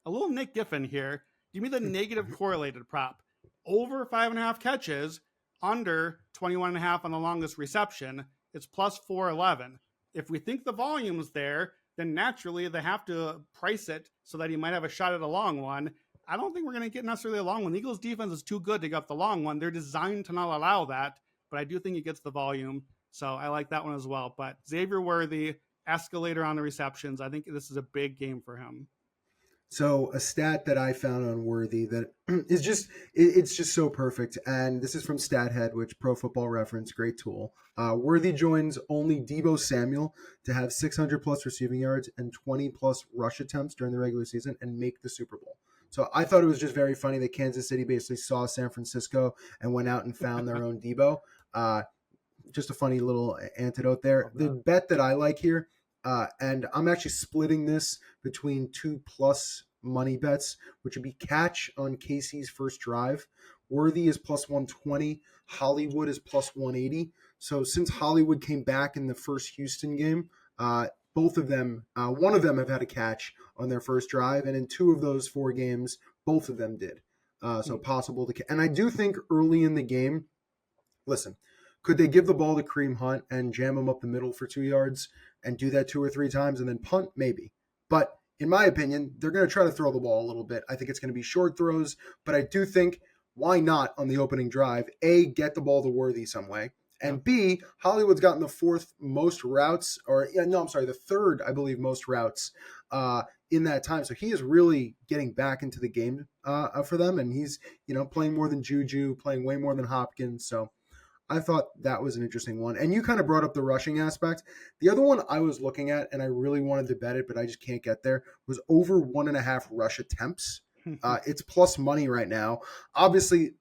a little Nick Giffen here. Give me the negative correlated prop. Over 5.5 catches, under 21.5 on the longest reception. It's plus 411. If we think the volume's there, then naturally they have to price it so that he might have a shot at a long one. I don't think we're going to get necessarily a long one. The Eagles defense is too good to get up the long one. They're designed to not allow that, but I do think he gets the volume. So I like that one as well. But Xavier Worthy, escalator on the receptions. I think this is a big game for him. So a stat that I found on Worthy that is just, it's just so perfect. And this is from StatHead, which Pro Football Reference, great tool. Worthy joins only Deebo Samuel to have 600 plus receiving yards and 20 plus rush attempts during the regular season and make the Super Bowl. So I thought it was just very funny that Kansas City basically saw San Francisco and went out and found their own Deebo. Just a funny little antidote there. The bet that I like here, and I'm actually splitting this between 2+ money bets, which would be catch on Casey's first drive. Worthy is plus 120. Hollywood is plus 180. So since Hollywood came back in the first Houston game, both of them, one of them have had a catch on their first drive, and in 2 of those 4 games, both of them did. So possible to, and I do think early in the game, listen, could they give the ball to Kareem Hunt and jam him up the middle for 2 yards and do that 2 or 3 times and then punt? Maybe. But in my opinion, they're going to try to throw the ball a little bit. I think it's going to be short throws, but I do think, why not on the opening drive, A, get the ball to Worthy some way, and B, Hollywood's gotten the 4th most routes, the 3rd, I believe, most routes in that time. So he is really getting back into the game for them, and he's, playing more than Juju, playing way more than Hopkins. So I thought that was an interesting one. And you kind of brought up the rushing aspect. The other one I was looking at, and I really wanted to bet it, but I just can't get there, was over 1.5 rush attempts. It's plus money right now. Obviously,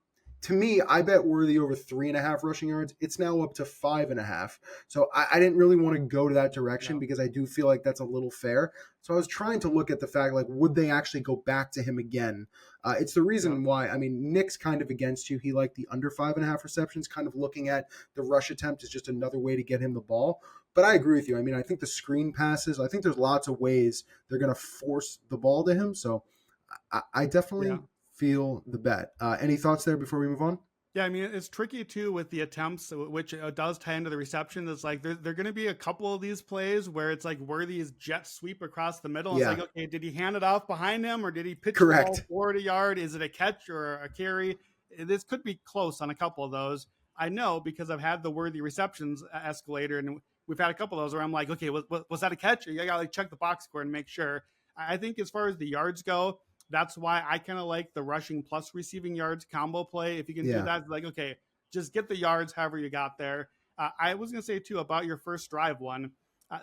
to me, I bet Worthy over 3.5 rushing yards. It's now up to 5.5. So I didn't really want to go to that direction Yeah. because I do feel like that's a little fair. So I was trying to look at the fact, like, would they actually go back to him again? It's the reason Yeah. why, I mean, Nick's kind of against you. He liked the under 5.5 receptions, kind of looking at the rush attempt as just another way to get him the ball. But I agree with you. I mean, I think the screen passes, I think there's lots of ways they're going to force the ball to him. So I Yeah. definitely feel the bet. Any thoughts there before we move on? Yeah, I mean, it's tricky too with the attempts, which does tie into the reception. It's like there are going to be a couple of these plays where it's like Worthy's jet sweep across the middle. And it's Yeah, like, okay, did he hand it off behind him or did he pitch the ball correct. forward a yard? Is it a catch or a carry? This could be close on a couple of those. I know because I've had the Worthy receptions escalator, and we've had a couple of those where I'm like, okay, was that a catch? I got to like check the box score and make sure. I think as far as the yards go, that's why I kind of like the rushing plus receiving yards combo play. If you can do Yeah, that, like, okay, just get the yards however you got there. I was going to say, too, about your first drive one.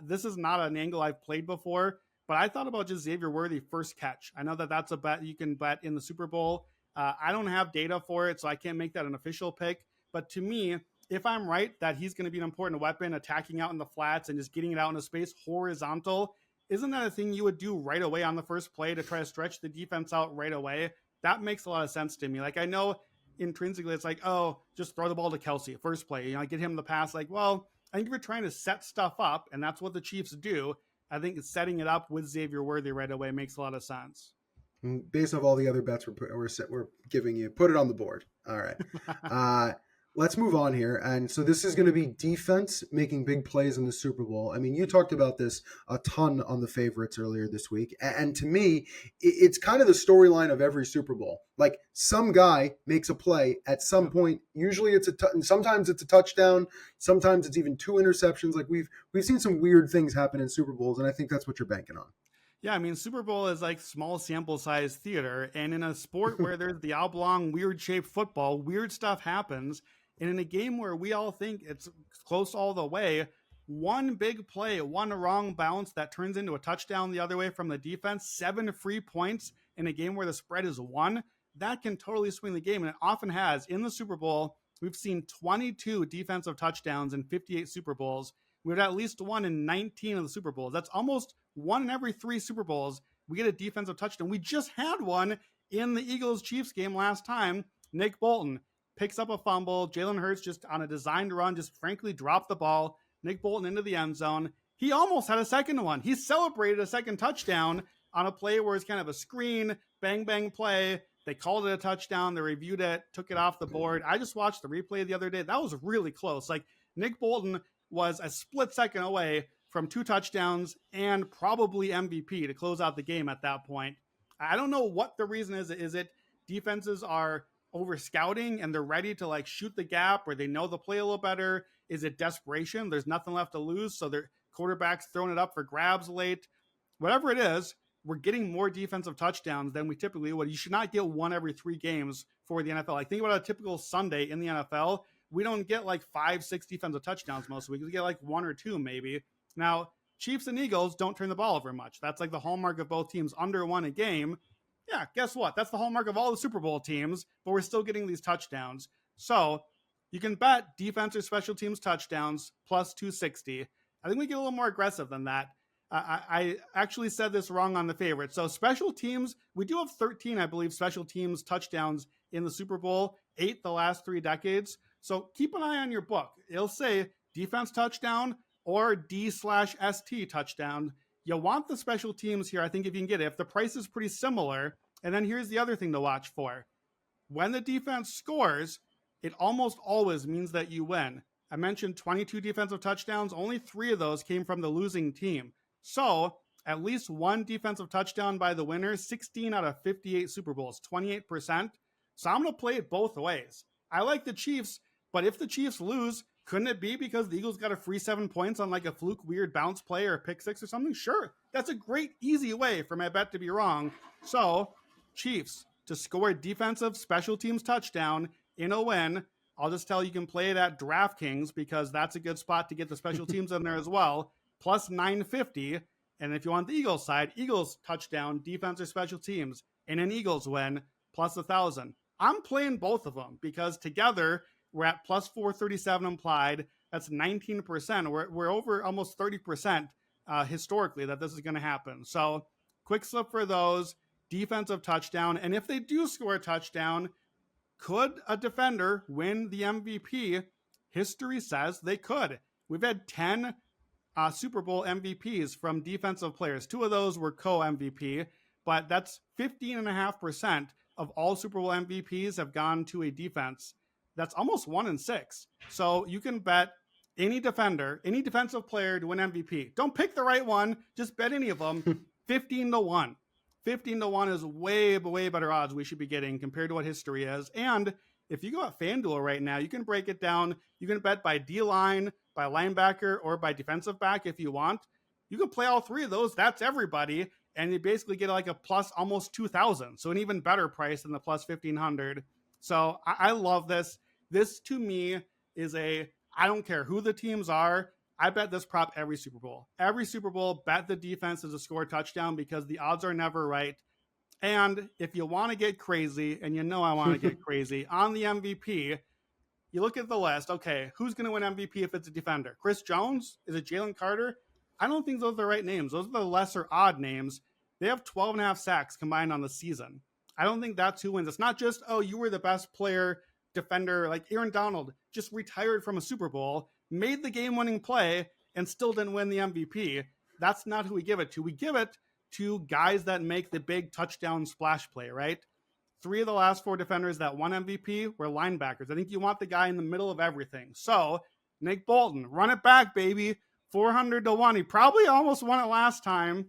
This is not an angle I've played before, but I thought about just Xavier Worthy first catch. I know that that's a bet you can bet in the Super Bowl. I don't have data for it, so I can't make that an official pick. But to me, if I'm right that he's going to be an important weapon attacking out in the flats and just getting it out into space horizontal, isn't that a thing you would do right away on the first play to try to stretch the defense out right away? That makes a lot of sense to me. Like, I know intrinsically it's like, oh, just throw the ball to Kelsey first play, get him the pass. Like, well, I think if you're trying to set stuff up, and that's what the Chiefs do, I think setting it up with Xavier Worthy right away makes a lot of sense. based off all the other bets we're giving you, put it on the board. All right. Uh, let's move on here. And so this is going to be defense making big plays in the Super Bowl. I mean, you talked about this a ton on the favorites earlier this week. And to me, it's kind of the storyline of every Super Bowl. Like some guy makes a play at some point. Usually sometimes it's a touchdown. Sometimes it's even 2 interceptions. Like we've seen some weird things happen in Super Bowls. And I think that's what you're banking on. Yeah, I mean, Super Bowl is like small sample size theater. And in a sport where there's the oblong, weird shaped football, weird stuff happens. And in a game where we all think it's close all the way, one big play, one wrong bounce that turns into a touchdown the other way from the defense, 7 free points in a game where the spread is 1, that can totally swing the game. And it often has. In the Super Bowl, we've seen 22 defensive touchdowns in 58 Super Bowls. We've had at least one in 19 of the Super Bowls. That's almost one in every 3 Super Bowls. We get a defensive touchdown. We just had one in the Eagles-Chiefs game last time. Nick Bolton picks up a fumble. Jalen Hurts just on a designed run, just frankly dropped the ball. Nick Bolton into the end zone. He almost had a second one. He celebrated a second touchdown on a play where it's kind of a screen, bang, bang play. They called it a touchdown. They reviewed it, took it off the board. I just watched the replay the other day. That was really close. Like Nick Bolton was a split second away from 2 touchdowns and probably MVP to close out the game at that point. I don't know what the reason is. Is it defenses are over scouting and they're ready to like shoot the gap or they know the play a little better? Is it desperation? There's nothing left to lose. So their quarterback's throwing it up for grabs late. Whatever it is, we're getting more defensive touchdowns than we typically would. You should not get one every 3 games for the NFL. Like think about a typical Sunday in the NFL. We don't get like 5-6 defensive touchdowns most weeks. We get like 1 or 2 maybe. Now, Chiefs and Eagles don't turn the ball over much. That's like the hallmark of both teams under 1 a game. Yeah, guess what? That's the hallmark of all the Super Bowl teams, but we're still getting these touchdowns. So you can bet defense or special teams touchdowns plus 260. I think we get a little more aggressive than that. I actually said this wrong on the favorite. So special teams, we do have 13, I believe, special teams touchdowns in the Super Bowl, 8 the last 3 decades. So keep an eye on your book. It'll say defense touchdown or D/ST touchdown. You want the special teams here, I think, if you can get it. If the price is pretty similar, and then here's the other thing to watch for. When the defense scores, it almost always means that you win. I mentioned 22 defensive touchdowns. Only 3 of those came from the losing team. So at least one defensive touchdown by the winner, 16 out of 58 Super Bowls, 28%. So I'm going to play it both ways. I like the Chiefs, but if the Chiefs lose, couldn't it be because the Eagles got a free 7 points on like a fluke weird bounce play or a pick 6 or something? Sure. That's a great, easy way for my bet to be wrong. So Chiefs to score a defensive special teams touchdown in a win. I'll just tell you can play it at DraftKings because that's a good spot to get the special teams in there as well. Plus 950. And if you want the Eagles side, Eagles touchdown, defense or special teams, and an Eagles win, plus 1,000. I'm playing both of them because together we're at plus 437 implied. That's 19%. We're over almost 30% historically that this is going to happen. So quick slip for those. Defensive touchdown. And if they do score a touchdown, could a defender win the MVP? History says they could. We've had 10 Super Bowl MVPs from defensive players. 2 of those were co-MVP, but that's 15.5% of all Super Bowl MVPs have gone to a defense. That's almost 1 in 6. So you can bet any defender, any defensive player to win MVP. Don't pick the right one. Just bet any of them. 15-1. 15-1 is way better odds we should be getting compared to what history is. And if you go at FanDuel right now, you can break it down. You can bet by D-line, by linebacker, or by defensive back if you want. You can play all 3 of those. That's everybody. And you basically get like a plus almost 2,000. So an even better price than the plus 1,500. So I love this. This to me is I don't care who the teams are. I bet this prop every Super Bowl. Every Super Bowl, bet the defense to score a touchdown because the odds are never right. And if you want to get crazy, and you know I want to get crazy, on the MVP, you look at the list. Okay, who's going to win MVP if it's a defender? Chris Jones? Is it Jalen Carter? I don't think those are the right names. Those are the lesser odd names. They have 12.5 sacks combined on the season. I don't think that's who wins. It's not just, oh, you were the best player, defender, like Aaron Donald, just retired from a Super Bowl, made the game-winning play, and still didn't win the MVP. That's not who we give it to. We give it to guys that make the big touchdown splash play, right? 3 of the last 4 defenders that won MVP were linebackers. I think you want the guy in the middle of everything. So, Nick Bolton, run it back, baby. 400-1. He probably almost won it last time.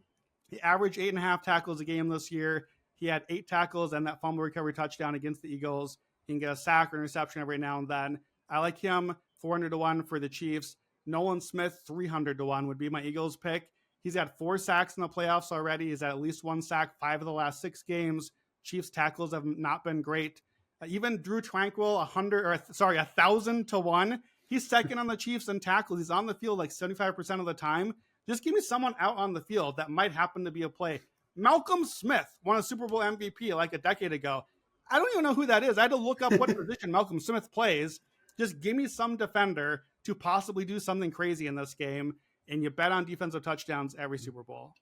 He averaged 8.5 tackles a game this year. He had 8 tackles and that fumble recovery touchdown against the Eagles. He can get a sack or interception every now and then. I like him 400-1 for the Chiefs. Nolan Smith, 300-1 would be my Eagles pick. He's had 4 sacks in the playoffs already. He's had at least 1 sack 5 of the last 6 games. Chiefs tackles have not been great. Even Drew Tranquill, 1,000-1. He's second on the Chiefs in tackles. He's on the field like 75% of the time. Just give me someone out on the field that might happen to be a play. Malcolm Smith won a Super Bowl MVP like a decade ago. I don't even know who that is. I had to look up what position Malcolm Smith plays. Just give me some defender to possibly do something crazy in this game, and you bet on defensive touchdowns every Super Bowl.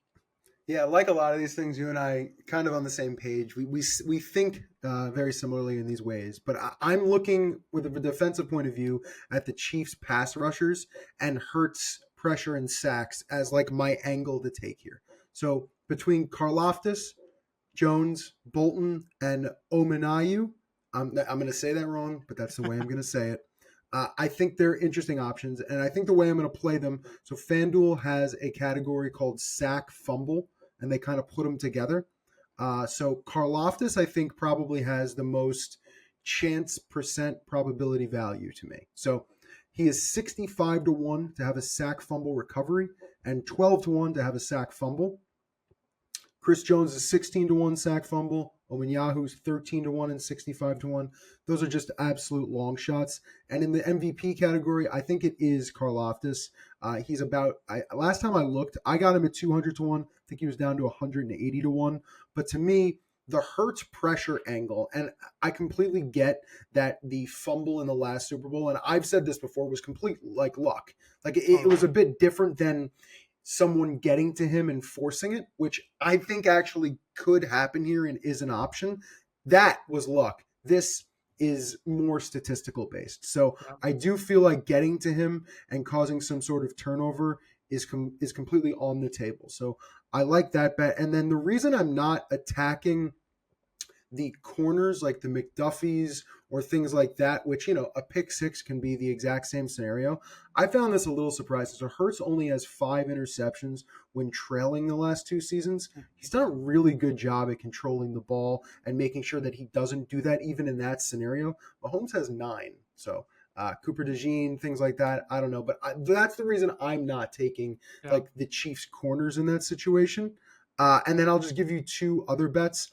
Yeah, like a lot of these things, you and I kind of on the same page. We think very similarly in these ways, but I'm looking with a defensive point of view at the Chiefs pass rushers and Hurts pressure and sacks as like my angle to take here. So between Karlaftis, Jones, Bolton, and Omenayu, I'm going to say that wrong, but that's the way I'm going to say it. I think they're interesting options, and I think the way I'm going to play them, so FanDuel has a category called sack fumble, and they kind of put them together. So Karlaftis, I think, probably has the most chance percent probability value to me. So he is 65-1 to have a sack fumble recovery and 12-1 to have a sack fumble. Chris Jones is 16-1 sack fumble. Omenyahu's 13-1 and 65-1. Those are just absolute long shots. And in the MVP category, I think it is Karlaftis. He's about, last time I looked, I got him at 200-1. I think he was down to 180-1. But to me, the Hurts pressure angle, and I completely get that the fumble in the last Super Bowl, and I've said this before, was complete like luck. Like it was a bit different than someone getting to him and forcing it, which I think actually could happen here and is an option. That was luck. This is more statistical based. So I do feel like getting to him and causing some sort of turnover is completely on the table. So I like that bet. And then the reason I'm not attacking the corners like the McDuffies or things like that, which, you know, a pick 6 can be the exact same scenario. I found this a little surprising. So Hurts only has 5 interceptions when trailing the last 2 seasons. He's done a really good job at controlling the ball and making sure that he doesn't do that even in that scenario. Mahomes has 9. So Cooper DeJean, things like that, I don't know. But that's the reason I'm not taking like the Chiefs corners in that situation. And then I'll just give you 2 other bets.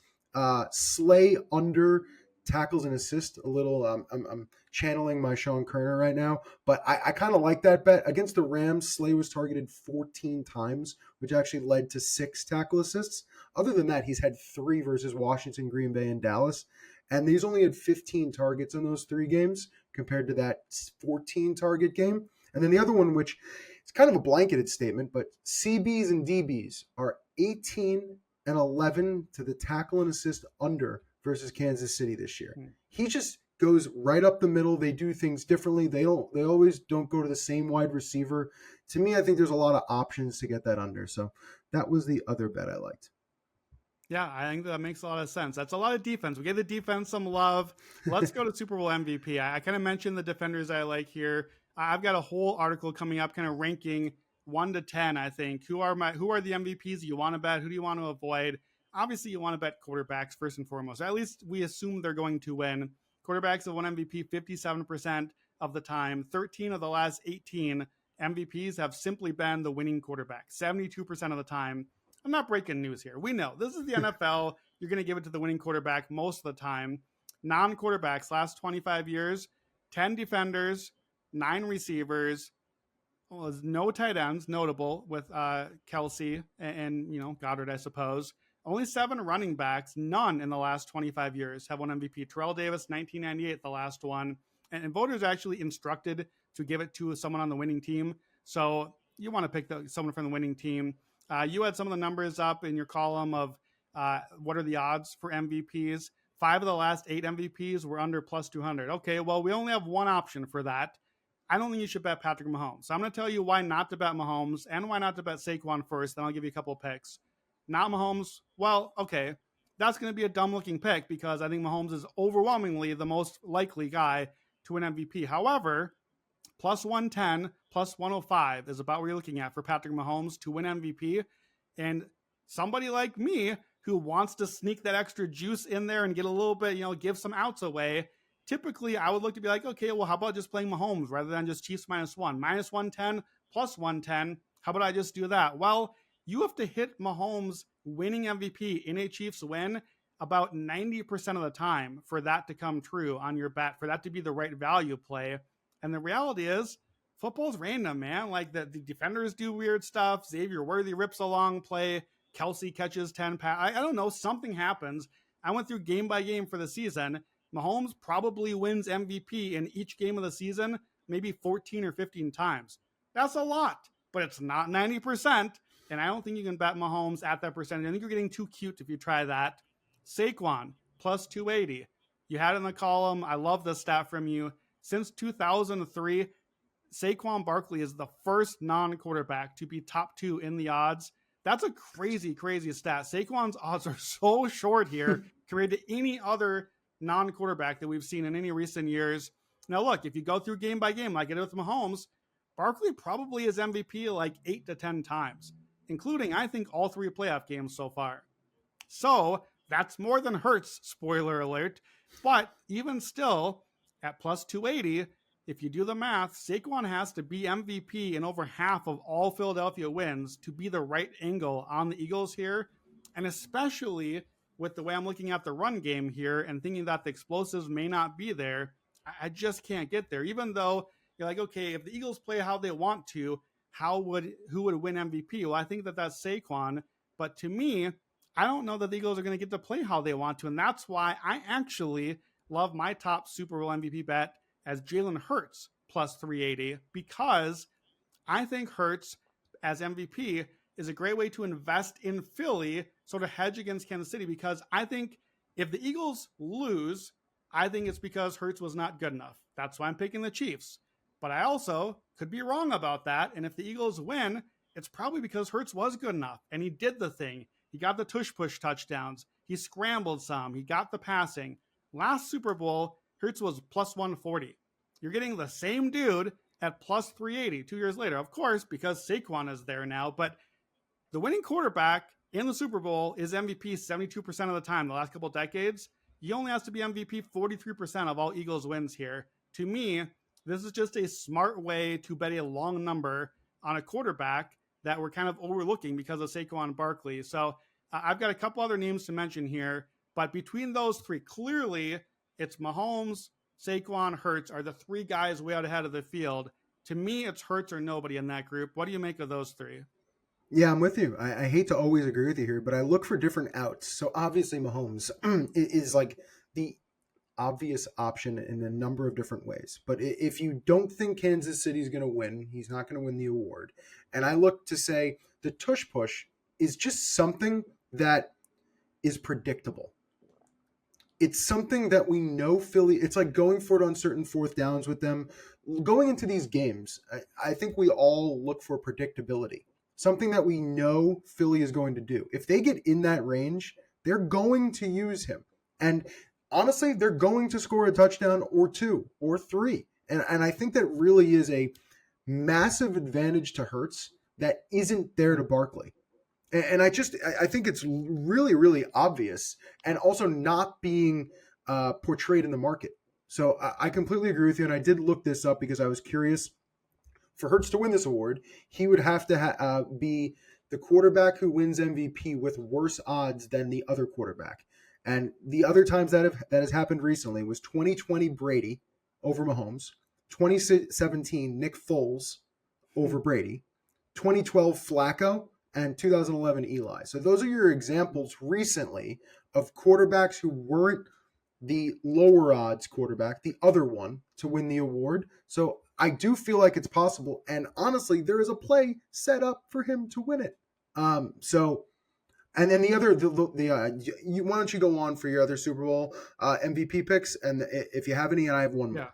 Slay under tackles and assists a little. I'm channeling my Sean Kerner right now, but I kind of like that bet. Against the Rams, Slay was targeted 14 times, which actually led to 6 tackle assists. Other than that, he's had 3 versus Washington, Green Bay, and Dallas. And he's only had 15 targets in those 3 games compared to that 14 target game. And then the other one, which it's kind of a blanketed statement, but CBs and DBs are 18 and 11 to the tackle and assist under versus Kansas City this year. He just goes right up the middle. They do things differently. They always don't go to the same wide receiver. To me, I think there's a lot of options to get that under. So that was the other bet I liked. Yeah, I think that makes a lot of sense. That's a lot of defense. We gave the defense some love. Let's go to Super Bowl MVP. I kind of mentioned the defenders I like here. I've got a whole article coming up kind of ranking 1 to 10, I think. Who are the MVPs you want to bet? Who do you want to avoid? Obviously, you want to bet quarterbacks first and foremost. At least we assume they're going to win. Quarterbacks have won MVP 57% of the time. 13 of the last 18 MVPs have simply been the winning quarterback, 72% of the time. I'm not breaking news here. We know this is the NFL. You're going to give it to the winning quarterback most of the time. Non-quarterbacks, last 25 years, 10 defenders, 9 receivers, no tight ends, notable with Kelsey and Goddard, I suppose. Only 7 running backs, none in the last 25 years have won MVP. Terrell Davis, 1998, the last one. And voters are actually instructed to give it to someone on the winning team. So you want to pick someone from the winning team. You had some of the numbers up in your column of what are the odds for MVPs. 5 of the last 8 MVPs were under plus 200. Okay, well, we only have one option for that. I don't think you should bet Patrick Mahomes. So I'm going to tell you why not to bet Mahomes and why not to bet Saquon first. Then I'll give you a couple of picks. Not Mahomes. Well, okay. That's going to be a dumb looking pick because I think Mahomes is overwhelmingly the most likely guy to win MVP. However, plus 110, plus 105 is about what you're looking at for Patrick Mahomes to win MVP. And somebody like me who wants to sneak that extra juice in there and get a little bit, give some outs away, typically I would look to be like, okay, well, how about just playing Mahomes rather than just Chiefs -1? Minus 110, plus 110. How about I just do that? Well, you have to hit Mahomes winning MVP in a Chiefs win about 90% of the time for that to come true on your bet, for that to be the right value play. And the reality is, football's random, man. Like the defenders do weird stuff. Xavier Worthy rips a long play. Kelsey catches 10 passes. I don't know. Something happens. I went through game by game for the season. Mahomes probably wins MVP in each game of the season, maybe 14 or 15 times. That's a lot, but it's not 90%. And I don't think you can bet Mahomes at that percentage. I think you're getting too cute if you try that. Saquon, plus 280. You had it in the column. I love this stat from you. Since 2003, Saquon Barkley is the first non-quarterback to be top 2 in the odds. That's a crazy, crazy stat. Saquon's odds are so short here compared to any other non-quarterback that we've seen in any recent years. Now, look, if you go through game by game like I did with Mahomes, Barkley probably is MVP like 8 to 10 times, including, I think, all 3 playoff games so far. So that's more than Hurts, spoiler alert. But even still, at plus 280, if you do the math, Saquon has to be MVP in over half of all Philadelphia wins to be the right angle on the Eagles here. And especially with the way I'm looking at the run game here and thinking that the explosives may not be there, I just can't get there. Even though you're like, okay, if the Eagles play how they want to, who would win MVP? Well, I think that's Saquon. But to me, I don't know that the Eagles are going to get to play how they want to. And that's why I actually love my top Super Bowl MVP bet as Jalen Hurts plus 380, because I think Hurts as MVP is a great way to invest in Philly, sort of hedge against Kansas City, because I think if the Eagles lose, I think it's because Hurts was not good enough. That's why I'm picking the Chiefs. But I also could be wrong about that. And if the Eagles win, it's probably because Hurts was good enough and he did the thing. He got the tush-push touchdowns. He scrambled some. He got the passing. Last Super Bowl, Hurts was plus 140. You're getting the same dude at plus 380 2 years later. Of course, because Saquon is there now. But the winning quarterback in the Super Bowl is MVP 72% of the time the last couple of decades. He only has to be MVP 43% of all Eagles wins here. To me, this is just a smart way to bet a long number on a quarterback that we're kind of overlooking because of Saquon Barkley. So I've got a couple other names to mention here, but between those 3, clearly it's Mahomes, Saquon, Hurts are the three guys way out ahead of the field. To me, it's Hurts or nobody in that group. What do you make of those three? Yeah, I'm with you. I hate to always agree with you here, but I look for different outs. So obviously, Mahomes is like the obvious option in a number of different ways. But if you don't think Kansas City's going to win, he's not going to win the award. And I look to say the tush push is just something that is predictable. It's something that we know Philly. It's like going for it on certain fourth downs with them. Going into these games, I think we all look for predictability. Something that we know Philly is going to do. If they get in that range, they're going to use him. And honestly, they're going to score a touchdown or two or three. And I think that really is a massive advantage to Hurts that isn't there to Barkley. And I think it's really, really obvious and also not being portrayed in the market. So I completely agree with you. And I did look this up because I was curious. For Hurts to win this award, he would have to be the quarterback who wins MVP with worse odds than the other quarterback. And the other times that has happened recently was 2020 Brady over Mahomes, 2017 Nick Foles over Brady, 2012 Flacco, and 2011 Eli. So those are your examples recently of quarterbacks who weren't the lower odds quarterback, the other one, to win the award. So I do feel like it's possible. And honestly, there is a play set up for him to win it. And then the other, why don't you go on for your other Super Bowl MVP picks? And if you have any, and I have one more. Yeah.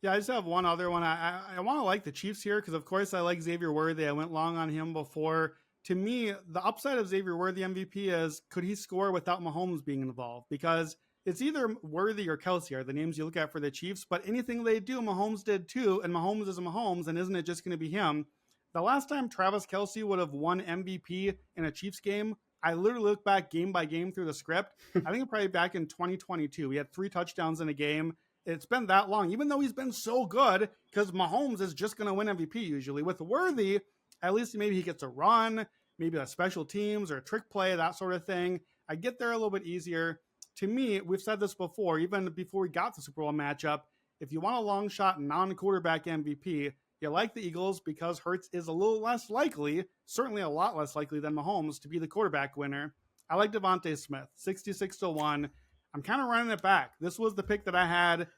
Yeah, I just have one other one. I want to like the Chiefs here because, of course, I like Xavier Worthy. I went long on him before. To me, the upside of Xavier Worthy MVP is could he score without Mahomes being involved? Because it's either Worthy or Kelsey are the names you look at for the Chiefs, but anything they do, Mahomes did too, and Mahomes is Mahomes, and isn't it just going to be him? The last time Travis Kelsey would have won MVP in a Chiefs game, I literally look back game by game through the script. I think probably back in 2022. He had 3 touchdowns in a game. It's been that long, even though he's been so good, because Mahomes is just going to win MVP usually. With Worthy, at least maybe he gets a run, maybe a special teams or a trick play, that sort of thing. I get there a little bit easier. To me, we've said this before, even before we got the Super Bowl matchup, if you want a long shot non-quarterback MVP, you like the Eagles because Hurts is a little less likely, certainly a lot less likely than Mahomes to be the quarterback winner. I like Devontae Smith, 66-1. I'm kind of running it back. This was the pick that I had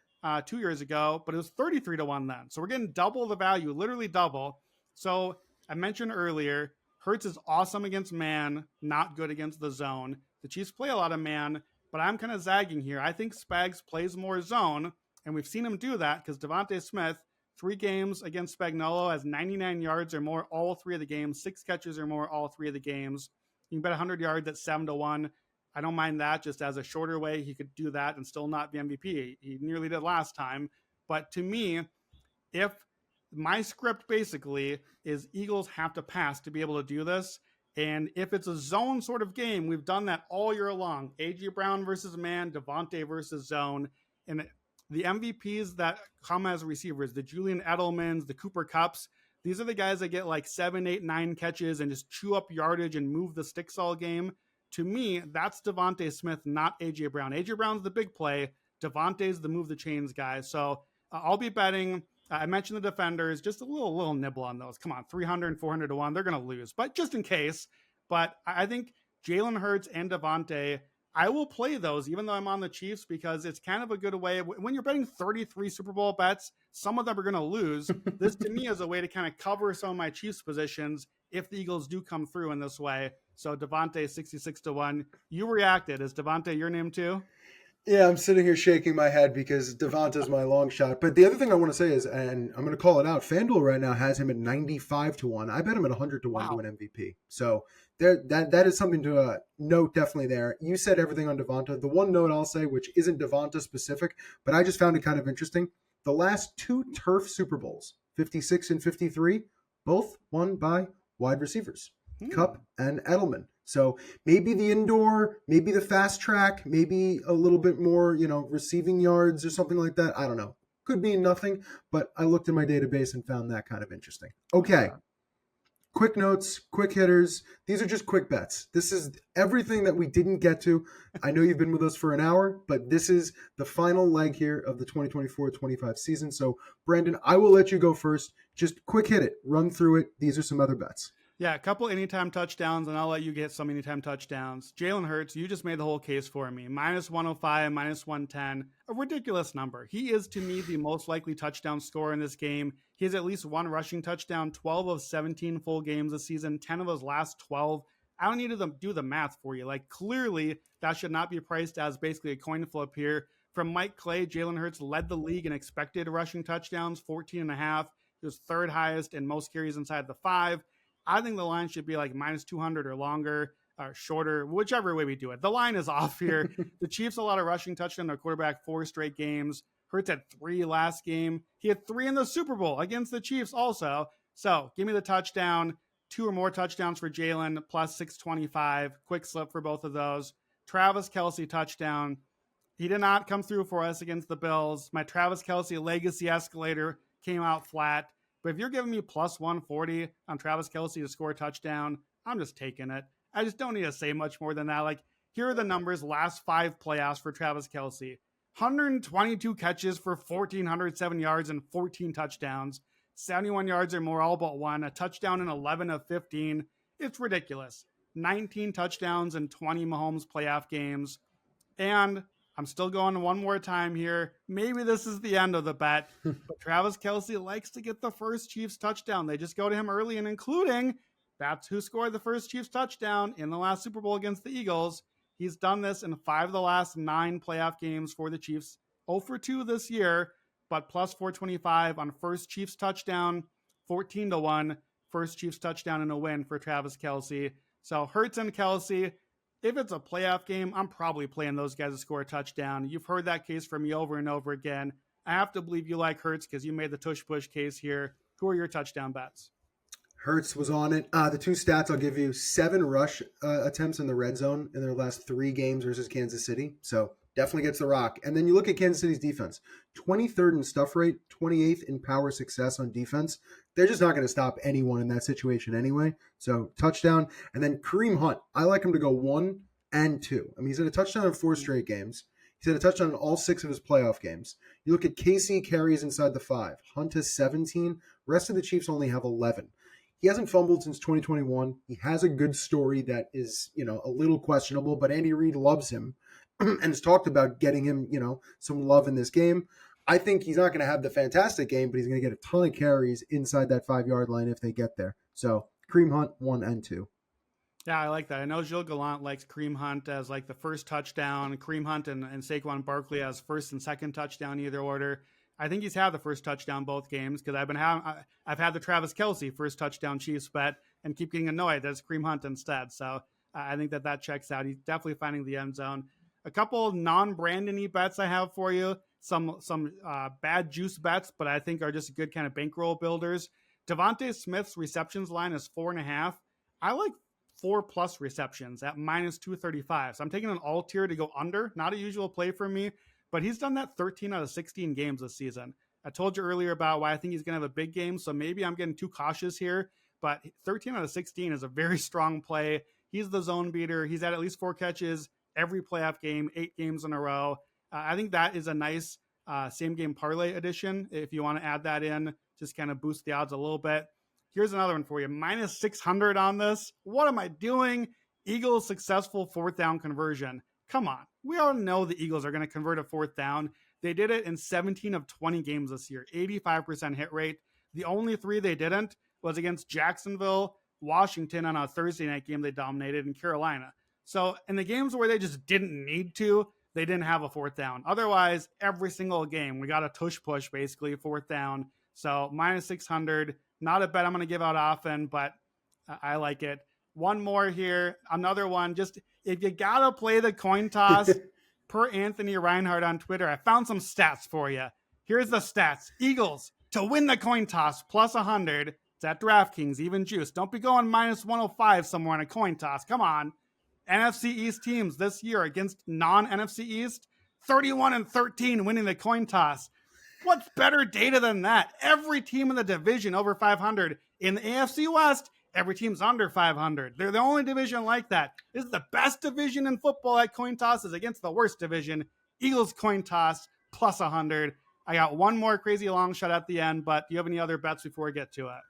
2 years ago, but it was 33-1 then. So we're getting double the value, literally double. So I mentioned earlier, Hurts is awesome against man, not good against the zone. The Chiefs play a lot of man, but I'm kind of zagging here. I think Spags plays more zone, and we've seen him do that because Devontae Smith, 3 games against Spagnuolo, has 99 yards or more all 3 of the games, 6 catches or more all 3 of the games. You can bet 100 yards at 7-1. I don't mind that. Just as a shorter way, he could do that and still not be MVP. He nearly did last time. But to me, if my script basically is Eagles have to pass to be able to do this, and if it's a zone sort of game, we've done that all year long. A.J. Brown versus man, Devontae versus zone. And the MVPs that come as receivers, the Julian Edelmans, the Cooper Kupps, these are the guys that get like 7, 8, 9 catches and just chew up yardage and move the sticks all game. To me, that's Devontae Smith, not A.J. Brown. A.J. Brown's the big play. Devontae's the move the chains guy. So I'll be betting. I mentioned the defenders, just a little nibble on those. Come on, 300 and 400-1. They're going to lose, but just in case. But I think Jalen Hurts and Devontae, I will play those even though I'm on the Chiefs because it's kind of a good way. When you're betting 33 Super Bowl bets, some of them are going to lose. This to me is a way to kind of cover some of my Chiefs positions if the Eagles do come through in this way. So Devontae 66-1. You reacted. Is Devontae your name too? Yeah, I'm sitting here shaking my head because Devonta's my long shot. But the other thing I want to say is, and I'm going to call it out, FanDuel right now has him at 95-1. I bet him at 100-1 to win MVP. So that is something to note definitely there. You said everything on Devonta. The one note I'll say, which isn't Devonta specific, but I just found it kind of interesting. The last 2 turf Super Bowls, 56 and 53, both won by wide receivers, Kupp and Edelman. So maybe the indoor, maybe the fast track, maybe a little bit more, receiving yards or something like that. I don't know. Could be nothing, but I looked in my database and found that kind of interesting. Okay. quick notes, quick hitters. These are just quick bets. This is everything that we didn't get to. I know you've been with us for an hour, but this is the final leg here of the 2024-25 season. So, Brandon, I will let you go first. Just quick hit it, run through it. These are some other bets. Yeah, a couple anytime touchdowns, and I'll let you get some anytime touchdowns. Jalen Hurts, you just made the whole case for me. Minus 105, minus 110, a ridiculous number. He is, to me, the most likely touchdown scorer in this game. He has at least one rushing touchdown, 12 of 17 full games this season, 10 of his last 12. I don't need to do the math for you. Like, clearly, that should not be priced as basically a coin flip here. From Mike Clay, Jalen Hurts led the league in expected rushing touchdowns, 14 and a half. He was third highest in most carries inside the 5. I think the line should be like minus 200 or longer or shorter, whichever way we do it. The line is off here. The Chiefs, a lot of rushing touchdown. Their quarterback, 4 straight games. Hurts had 3 last game. He had 3 in the Super Bowl against the Chiefs also. So give me the touchdown. 2 or more touchdowns for Jalen, plus 625. Quick slip for both of those. Travis Kelce touchdown. He did not come through for us against the Bills. My Travis Kelce legacy escalator came out flat. But if you're giving me plus 140 on Travis Kelce to score a touchdown, I'm just taking it. I just don't need to say much more than that. Like, here are the numbers last 5 playoffs for Travis Kelce. 122 catches for 1,407 yards and 14 touchdowns. 71 yards or more, all but one. A touchdown in 11 of 15. It's ridiculous. 19 touchdowns in 20 Mahomes playoff games. And I'm still going one more time here. Maybe this is the end of the bet, but Travis Kelce likes to get the first Chiefs touchdown. They just go to him early, and including that's who scored the first Chiefs touchdown in the last Super Bowl against the Eagles. He's done this in 5 of the last 9 playoff games for the Chiefs. 0 for 2 this year, but plus 425 on first Chiefs touchdown, 14-1, first Chiefs touchdown in a win for Travis Kelce. So Hurts and Kelce. If it's a playoff game, I'm probably playing those guys to score a touchdown. You've heard that case from me over and over again. I have to believe you like Hurts because you made the tush-push case here. Who are your touchdown bets? Hurts was on it. The 2 stats I'll give you: 7 rush attempts in the red zone in their last 3 games versus Kansas City. So definitely gets the rock. And then you look at Kansas City's defense: 23rd in stuff rate, 28th in power success on defense. They're just not going to stop anyone in that situation anyway. So touchdown. And then Kareem Hunt, I like him to go 1 and 2. I mean, he's had a touchdown in 4 straight games. He's had a touchdown in all 6 of his playoff games. You look at KC carries inside the 5. Hunt has 17. Rest of the Chiefs only have 11. He hasn't fumbled since 2021. He has a good story that is, a little questionable, but Andy Reid loves him and has talked about getting him, some love in this game. I think he's not going to have the fantastic game, but he's going to get a ton of carries inside that 5-yard line if they get there. So Kareem Hunt, 1 and 2. Yeah, I like that. I know Gilles Gallant likes Kareem Hunt as like the first touchdown. Kareem Hunt and Saquon Barkley as first and second touchdown, either order. I think he's had the first touchdown both games because I've had the Travis Kelce first touchdown Chiefs bet and keep getting annoyed that it's Kareem Hunt instead. So I think that checks out. He's definitely finding the end zone. A couple non-Brandon-y bets I have for you. Some bad juice bets, but I think are just good kind of bankroll builders. Devontae Smith's receptions line is 4.5. I like 4+ receptions at minus 235. So I'm taking an alt here to go under. Not a usual play for me, but he's done that 13 out of 16 games this season. I told you earlier about why I think he's going to have a big game, so maybe I'm getting too cautious here, but 13 out of 16 is a very strong play. He's the zone beater. He's had at least 4 catches every playoff game, 8 games in a row. I think that is a nice same game parlay addition. If you want to add that in, just kind of boost the odds a little bit. Here's another one for you. Minus 600 on this. What am I doing? Eagles successful 4th down conversion. Come on. We all know the Eagles are going to convert a 4th down. They did it in 17 of 20 games this year. 85% hit rate. The only 3 they didn't was against Jacksonville, Washington on a Thursday night game they dominated, in Carolina. So in the games where they just didn't need to, they didn't have a 4th down. Otherwise, every single game, we got a tush push, basically, 4th down. So minus 600, not a bet I'm going to give out often, but I like it. One more here, another one. Just if you got to play the coin toss, per Anthony Reinhardt on Twitter, I found some stats for you. Here's the stats. Eagles to win the coin toss, plus 100. It's at DraftKings, even juice. Don't be going minus 105 somewhere on a coin toss. Come on. NFC East teams this year against non-NFC East, 31-13 winning the coin toss. What's better data than that? Every team in the division over 500. In the AFC West, Every team's under 500. They're the only division like that. This is the best division in football at coin tosses against the worst division. Eagles coin toss plus 100. I got one more crazy long shot at the end, but do you have any other bets before we get to it?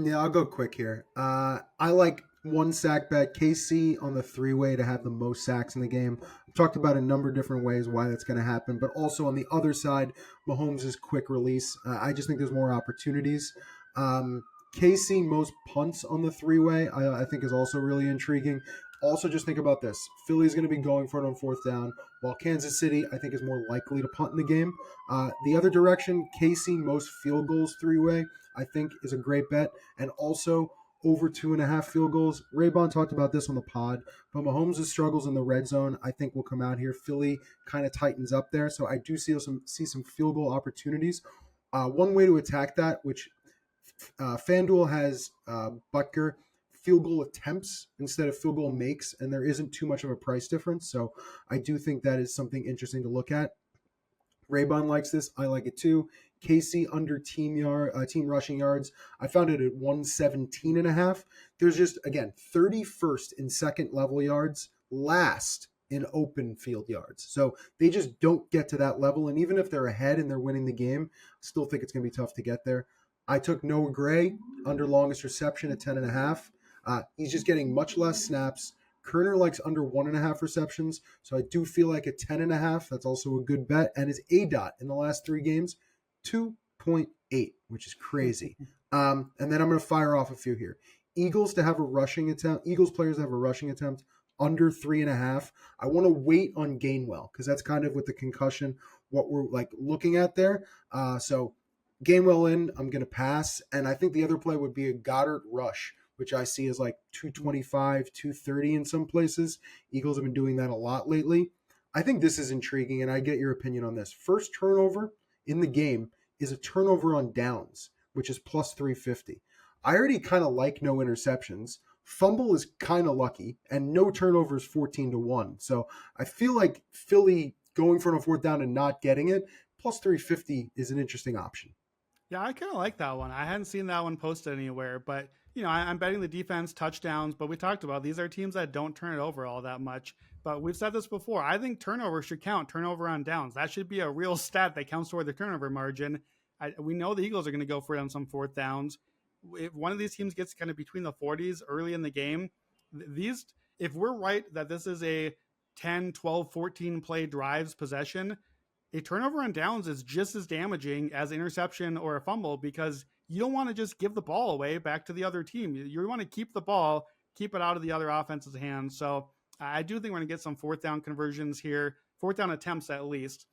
Yeah, I'll go quick here. I like one sack bet, KC on the three-way to have the most sacks in the game. I've talked about a number of different ways why that's going to happen, but also on the other side, Mahomes' quick release. I just think there's more opportunities. KC most punts on the three-way, I think is also really intriguing. Also, just think about this. Philly's going to be going for it on fourth down, while Kansas City, I think, is more likely to punt in the game. The other direction, KC most field goals three-way, I think is a great bet. And also over 2.5 field goals. Raybon talked about this on the pod, but Mahomes' struggles in the red zone, I think, will come out here. Philly kind of tightens up there. So I do see some field goal opportunities. One way to attack that, which FanDuel has Butker field goal attempts instead of field goal makes, and there isn't too much of a price difference. So I do think that is something interesting to look at. Raybon likes this. I like it too. KC under team rushing yards. I found it at 117.5. There's just, again, 31st in second level yards, last in open field yards. So they just don't get to that level. And even if they're ahead and they're winning the game, I still think it's going to be tough to get there. I took Noah Gray under longest reception at 10.5. He's just getting much less snaps. Kerner likes under 1.5 receptions, so I do feel like at 10.5, that's also a good bet. And his ADOT in the last 3 games, 2.8, which is crazy. And then I'm going to fire off a few here. Eagles players to have a rushing attempt under 3.5. I want to wait on Gainwell because that's kind of with the concussion what we're like looking at there. So Gainwell in, I'm going to pass. And I think the other play would be a Goddard rush, which I see as like 225, 230 in some places. Eagles have been doing that a lot lately. I think this is intriguing, and I get your opinion on this. First turnover in the game is a turnover on downs, which is plus 350. I already kind of like no interceptions. Fumble is kind of lucky, and no turnover is 14-1. So I feel like Philly going for it on fourth down and not getting it, plus 350 is an interesting option. Yeah, I kind of like that one. I hadn't seen that one posted anywhere, but I'm betting the defense touchdowns, but we talked about these are teams that don't turn it over all that much. But we've said this before. I think turnover should count, turnover on downs. That should be a real stat that counts toward the turnover margin. We know the Eagles are going to go for it on some fourth downs. If one of these teams gets kind of between the 40s early in the game, if we're right that this is a 10, 12, 14 play drives possession, a turnover on downs is just as damaging as interception or a fumble because you don't want to just give the ball away back to the other team. You want to keep the ball, keep it out of the other offense's hands. So I do think we're going to get some fourth down conversions here, fourth down attempts at least.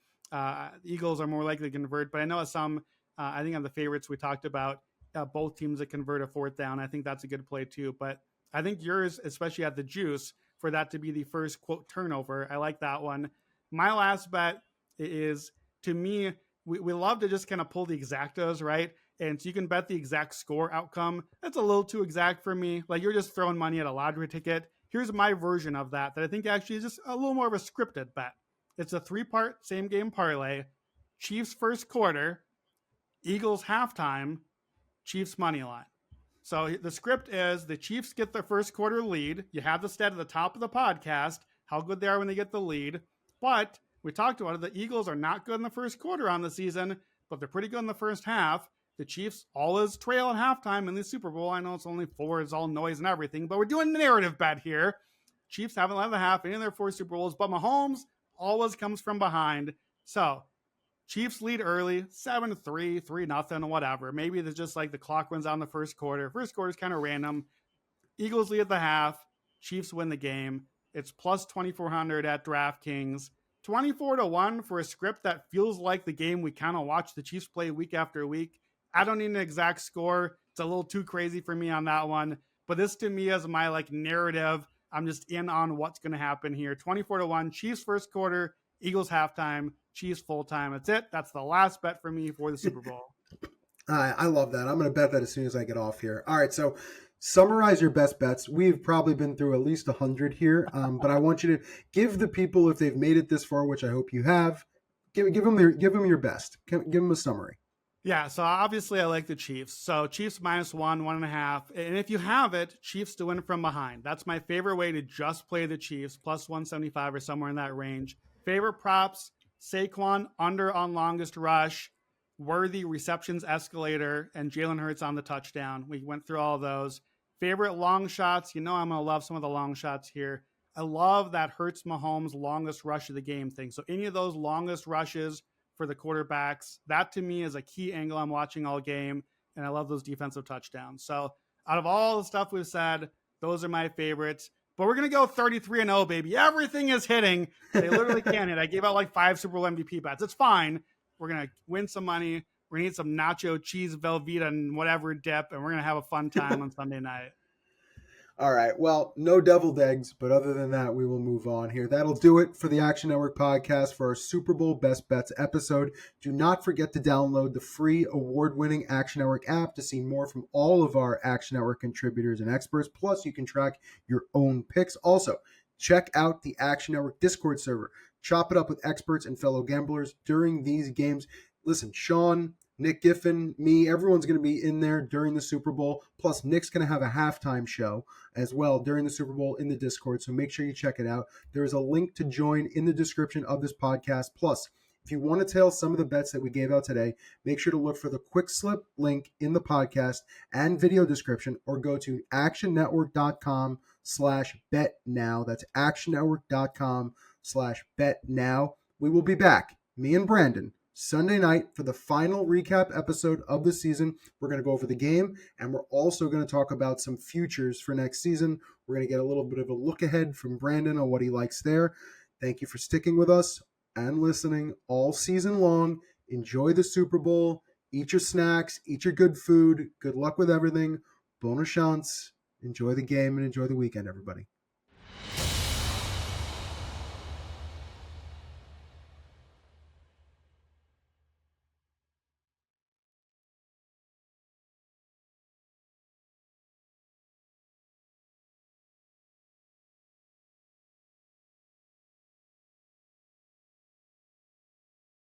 Eagles are more likely to convert, but I know some, I think on the favorites we talked about, both teams that convert a fourth down. I think that's a good play too. But I think yours, especially at the juice, for that to be the first quote turnover. I like that one. My last bet is, to me, we love to just kind of pull the exactas, right? And so you can bet the exact score outcome. That's a little too exact for me. Like you're just throwing money at a lottery ticket. Here's my version of that I think actually is just a little more of a scripted bet. It's a 3-part same game parlay. Chiefs first quarter, Eagles halftime, Chiefs money line. So the script is the Chiefs get their first quarter lead. You have the stat at the top of the podcast, how good they are when they get the lead. But we talked about it. The Eagles are not good in the first quarter on the season, but they're pretty good in the first half. The Chiefs always trail at halftime in the Super Bowl. I know it's only 4, it's all noise and everything, but we're doing a narrative bet here. Chiefs haven't led the half any of their 4 Super Bowls, but Mahomes always comes from behind. So Chiefs lead early, 7-3, 3-0, whatever. Maybe it's just like the clock runs out in the first quarter. First quarter is kind of random. Eagles lead at the half. Chiefs win the game. It's plus 2,400 at DraftKings. 24-1 for a script that feels like the game we kind of watch the Chiefs play week after week. I don't need an exact score. It's a little too crazy for me on that one. But this to me is my like narrative. I'm just in on what's going to happen here. 24-1, Chiefs first quarter, Eagles halftime, Chiefs full time. That's it. That's the last bet for me for the Super Bowl. I love that. I'm going to bet that as soon as I get off here. All right, so summarize your best bets. We've probably been through at least 100 here, but I want you to give the people, if they've made it this far, which I hope you have, give them your best. Give them a summary. Yeah, so obviously I like the Chiefs. So Chiefs -1, 1.5. And if you have it, Chiefs to win from behind. That's my favorite way to just play the Chiefs, plus 175 or somewhere in that range. Favorite props, Saquon under on longest rush, Worthy receptions escalator, and Jalen Hurts on the touchdown. We went through all of those. Favorite long shots, I'm going to love some of the long shots here. I love that Hurts Mahomes longest rush of the game thing. So any of those longest rushes for the quarterbacks. That to me is a key angle I'm watching all game, and I love those defensive touchdowns. So out of all the stuff we've said, those are my favorites. But we're gonna go 33-0, baby. Everything is hitting. They literally can't hit. I gave out like 5 Super Bowl MVP bets. It's fine. We're gonna win some money. We're gonna eat some nacho cheese Velveeta and whatever dip, and we're gonna have a fun time on Sunday night. All right. Well, no deviled eggs, but other than that, we will move on here. That'll do it for the Action Network podcast for our Super Bowl Best Bets episode. Do not forget to download the free award-winning Action Network app to see more from all of our Action Network contributors and experts. Plus, you can track your own picks. Also, check out the Action Network Discord server. Chop it up with experts and fellow gamblers during these games. Listen, Sean, Nick Giffen, me, everyone's going to be in there during the Super Bowl. Plus, Nick's going to have a halftime show as well during the Super Bowl in the Discord. So make sure you check it out. There is a link to join in the description of this podcast. Plus, if you want to tail some of the bets that we gave out today, make sure to look for the quick slip link in the podcast and video description, or go to actionnetwork.com/bet now. That's actionnetwork.com/bet now. We will be back, me and Brandon, Sunday night for the final recap episode of the season. We're going to go over the game, and we're also going to talk about some futures for next season. We're going to get a little bit of a look ahead from Brandon on what he likes there. Thank you for sticking with us and listening all season long. Enjoy the Super Bowl. Eat your snacks. Eat your good food. Good luck with everything. Bonne chance. Enjoy the game and enjoy the weekend, everybody.